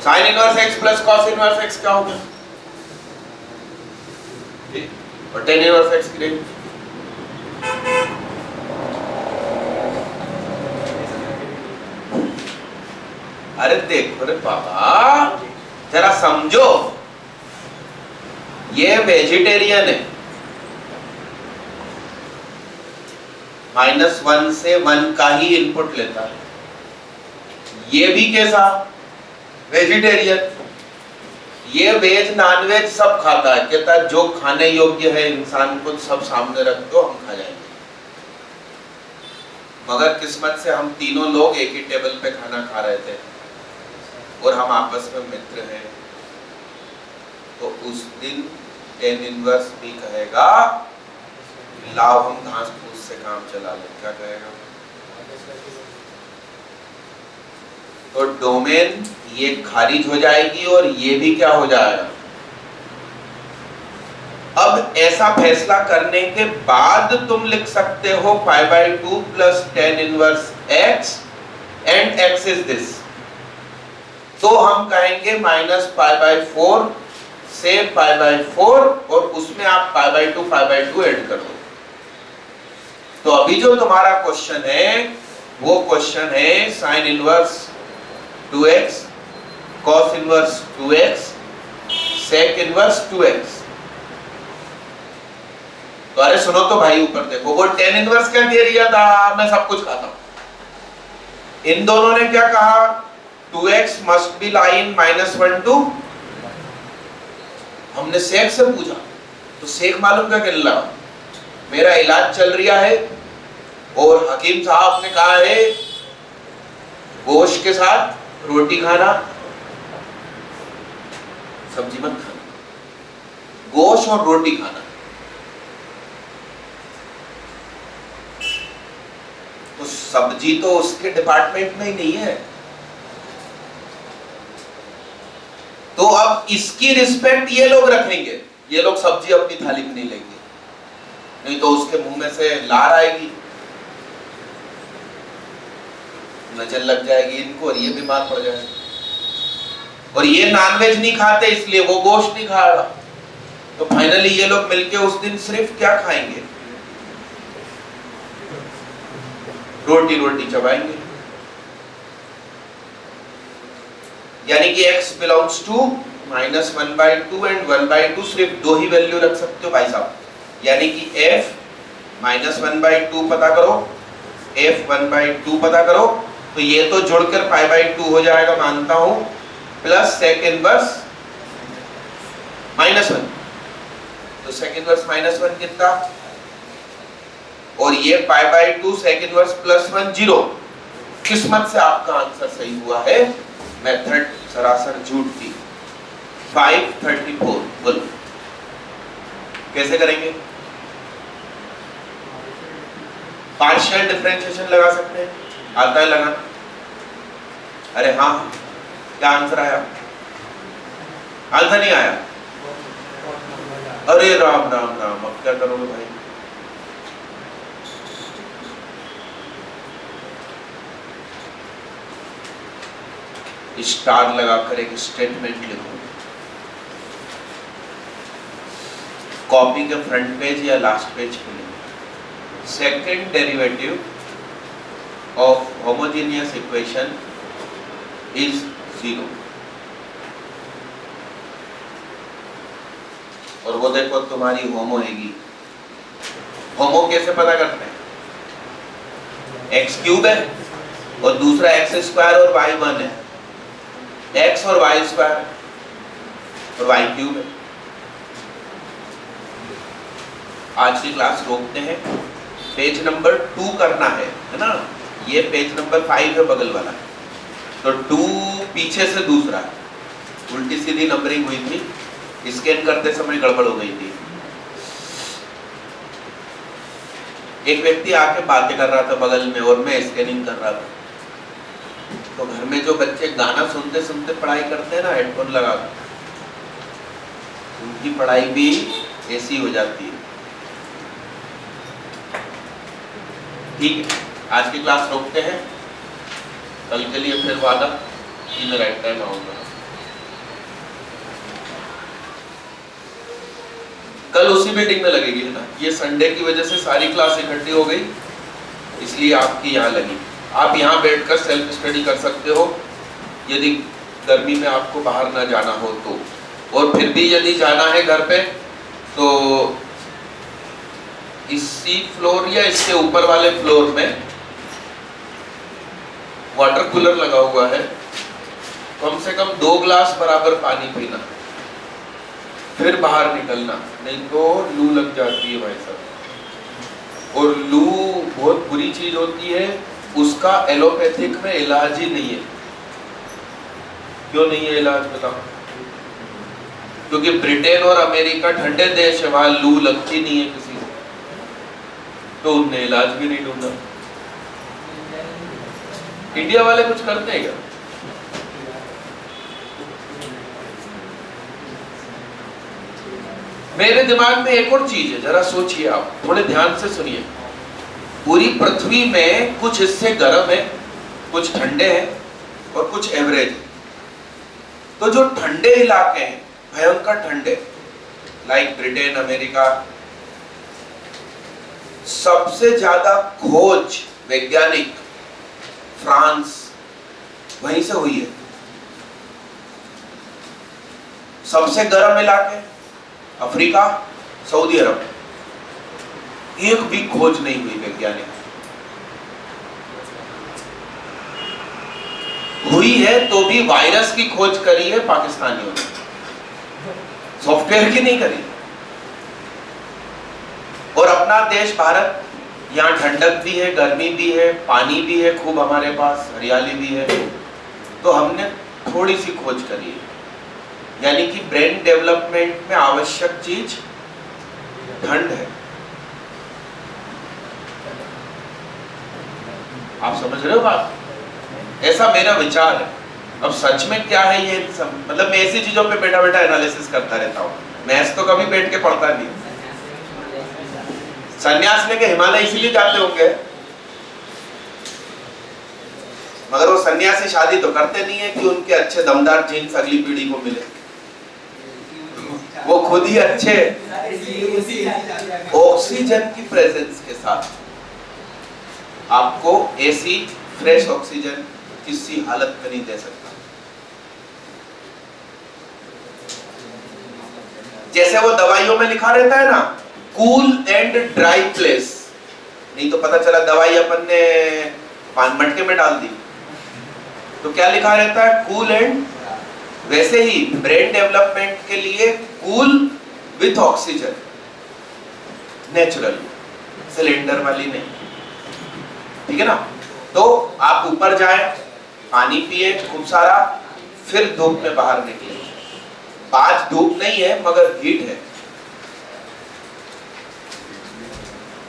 Sine inverse x plus cos inverse x क्या हो गया? और टेन इनवर्स एक्स की रेंज। अरे देखो रे बाबा, जरा समझो, ये वेजिटेरियन है, -1 से 1 का ही इनपुट लेता है। ये भी कैसा? वेजिटेरियन। ये वेज नॉन वेज सब खाता है, कहता है जो खाने योग्य है इंसान को सब सामने रख दो, हम खा जाएंगे। मगर किस्मत से हम तीनों लोग एक ही टेबल पे खाना खा रहे थे और हम आपस में मित्र हैं, तो उस दिन टेन इनवर्स भी कहेगा लाओ हम घास फूस से काम चला लें। क्या कहेगा? तो डोमेन ये खारिज हो जाएगी और ये भी क्या हो जाएगा। अब ऐसा फैसला करने के बाद तुम लिख सकते हो pi by 2 plus tan inverse x and x is this, तो हम कहेंगे माइनस पाई बाय 4 से पाई बाय 4 और उसमें आप पाई बाय 2 ऐड कर दो। तो अभी जो तुम्हारा क्वेश्चन है वो क्वेश्चन है sine inverse 2x, cos inverse 2x, sec inverse 2x। तो अरे सुनो तो भाई, ऊपर देखो, वो टेन इनवर्स क्या दे दिया था, मैं सब कुछ खाता हूं। इन दोनों ने क्या कहा? 2x must be lie in -1 to, हमने सेक से पूछा, तो सेक मालूम क्या कर रहा? मेरा इलाज चल रहा है और हकीम साहब ने कहा है गोश्त के साथ रोटी खाना, सब्जी मत खाना, गोश्त और रोटी खाना। तो सब्जी तो उसके डिपार्टमेंट में ही नहीं है। तो अब इसकी रिस्पेक्ट ये लोग रखेंगे, ये लोग सब्जी अपनी थाली में नहीं लेंगे, नहीं तो उसके मुंह में से लार आएगी, नजर लग जाएगी इनको और ये बीमार पड़ जाएगा। और ये नॉनवेज नहीं खाते इसलिए वो गोश्त नहीं खाएगा। तो फाइनली ये लोग मिलके उस दिन सिर्फ क्या खाएंगे? रोटी रोटी चबाएंगे। यानी कि x बिलोंग्स टू -1/2 एंड 1/2, सिर्फ दो ही वैल्यू रख सकते हो भाई साहब। यानी कि f -1/2 पता करो, f 1/2 पता करो, तो ये तो जुड़कर π/2 हो जाएगा मानता हूं, प्लस सेक इनवर्स -1, तो सेक इनवर्स -1 कितना, और ये π/2 सेक इनवर्स +1 0। किस्मत से आपका आंसर सही हुआ है, मेथड सरासर झूठ थी। 534 बोलो कैसे करेंगे? पार्शियल डिफरेंशिएशन लगा सकते हैं, आता है लगाना? अरे हाँ, क्या आंसर आया? आंसर नहीं आया? अरे राम राम राम, अब क्या करोगे भाई? स्टार लगाकर एक स्टेटमेंट लिखो, कॉपी के फ्रंट पेज या लास्ट पेज पे लिखें। Second derivative of homogeneous equation is 0। और वो देखो तुम्हारी होमो हैगी। होमो कैसे पता करते हैं? एक्स क्यूब है और दूसरा एक्स स्क्वायर और वाई 1 है, एक्स और वाई स्क्वायर और वाई क्यूब है। आज की क्लास रोकते हैं, पेज नंबर 2 करना है ना? ये पेज नंबर 5 है बगल वाला, तो 2 पीछे से दूसरा, उल्टी सीधी नंबरिंग हुई थी, स्कैन करते समय गड़बड़ हो गई थी। एक व्यक्ति आके बातें कर रहा था बगल में और मैं स्कैनिंग कर रहा था। तो घर में जो बच्चे गाना सुनते सुनते पढ़ाई करते हैं ना, हेडफोन लगा कर, उनकी पढ़ाई भी ऐसी हो जाती है। ठीक है, आज की क्लास रोकते हैं, कल के लिए फिर वादा कि मैं राइट टाइम आऊंगा। कल उसी मीटिंग में लगेगी ना, ये संडे की वजह से सारी क्लास इकट्ठी हो गई, इसलिए आपकी यहाँ लगी। आप यहाँ बैठकर सेल्फ स्टडी कर सकते हो यदि गर्मी में आपको बाहर ना जाना हो तो। और फिर भी यदि जाना है घर पे तो इसी फ्लोर या इसके ऊपर वाले फ्लोर में वाटर कूलर लगा हुआ है, कम से कम 2 ग्लास बराबर पानी पीना, फिर बाहर निकलना, नहीं तो लू लग जाती है भाई साहब। और लू बहुत बुरी चीज होती है, उसका एलोपैथिक में इलाज ही नहीं है। क्यों नहीं है इलाज बताओ? क्योंकि ब्रिटेन और अमेरिका ठंडे देश है, वहां लू लगती नहीं है किसी को, तो उनने इलाज भी नहीं ढूंढा। इंडिया वाले कुछ करते हैं क्या? मेरे दिमाग में एक और चीज है, जरा सोचिए आप, थोड़े ध्यान से सुनिए। पूरी पृथ्वी में कुछ हिस्से गर्म है, कुछ ठंडे हैं और कुछ एवरेज है। तो जो ठंडे इलाके हैं, भयंकर ठंडे, लाइक ब्रिटेन, अमेरिका, सबसे ज्यादा खोज वैज्ञानिक फ्रांस वहीं से हुई है। सबसे गर्म इलाके अफ्रीका, सऊदी अरब, एक भी खोज नहीं हुई वैज्ञानिक। हुई है तो भी वायरस की खोज करी है पाकिस्तानियों ने, सॉफ्टवेयर की नहीं करी। और अपना देश भारत, यहाँ ठंडक भी है, गर्मी भी है, पानी भी है खूब हमारे पास, हरियाली भी है, तो हमने थोड़ी सी खोज करी है। यानी कि ब्रेन डेवलपमेंट में आवश्यक चीज ठंड है। आप समझ रहे हो बात? ऐसा मेरा विचार है। अब सच में क्या है ये मतलब मैं ऐसी चीजों पे बैठा बैठा एनालिसिस करता रहता हूँ, मैथ्स तो कभी बैठ के पढ़ता नहीं। संन्यास लेके हिमालय इसीलिए जाते होंगे, मगर वो सन्यासी शादी तो करते नहीं है कि उनके अच्छे दमदार जीन्स अगली पीढ़ी को मिले। वो खुद ही अच्छे ऑक्सीजन की प्रेजेंस के साथ आपको ऐसी फ्रेश ऑक्सीजन किसी हालत में नहीं दे सकता। जैसे वो दवाइयों में लिखा रहता है ना, कूल एंड ड्राई प्लेस, नहीं तो पता चला दवाई अपन ने मटके में डाल दी, तो क्या लिखा रहता है? Cool and. वैसे ही ब्रेन डेवलपमेंट के लिए cool with oxygen, natural, cylinder वाली नहीं, ठीक है ना? तो आप ऊपर जाएं, पानी पिए खूब सारा, फिर धूप में बाहर निकले। आज धूप नहीं है मगर हीट है।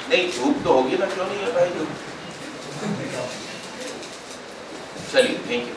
नहीं धूप तो होगी ना, क्यों नहीं है भाई धूप? चलिए, थैंक यू।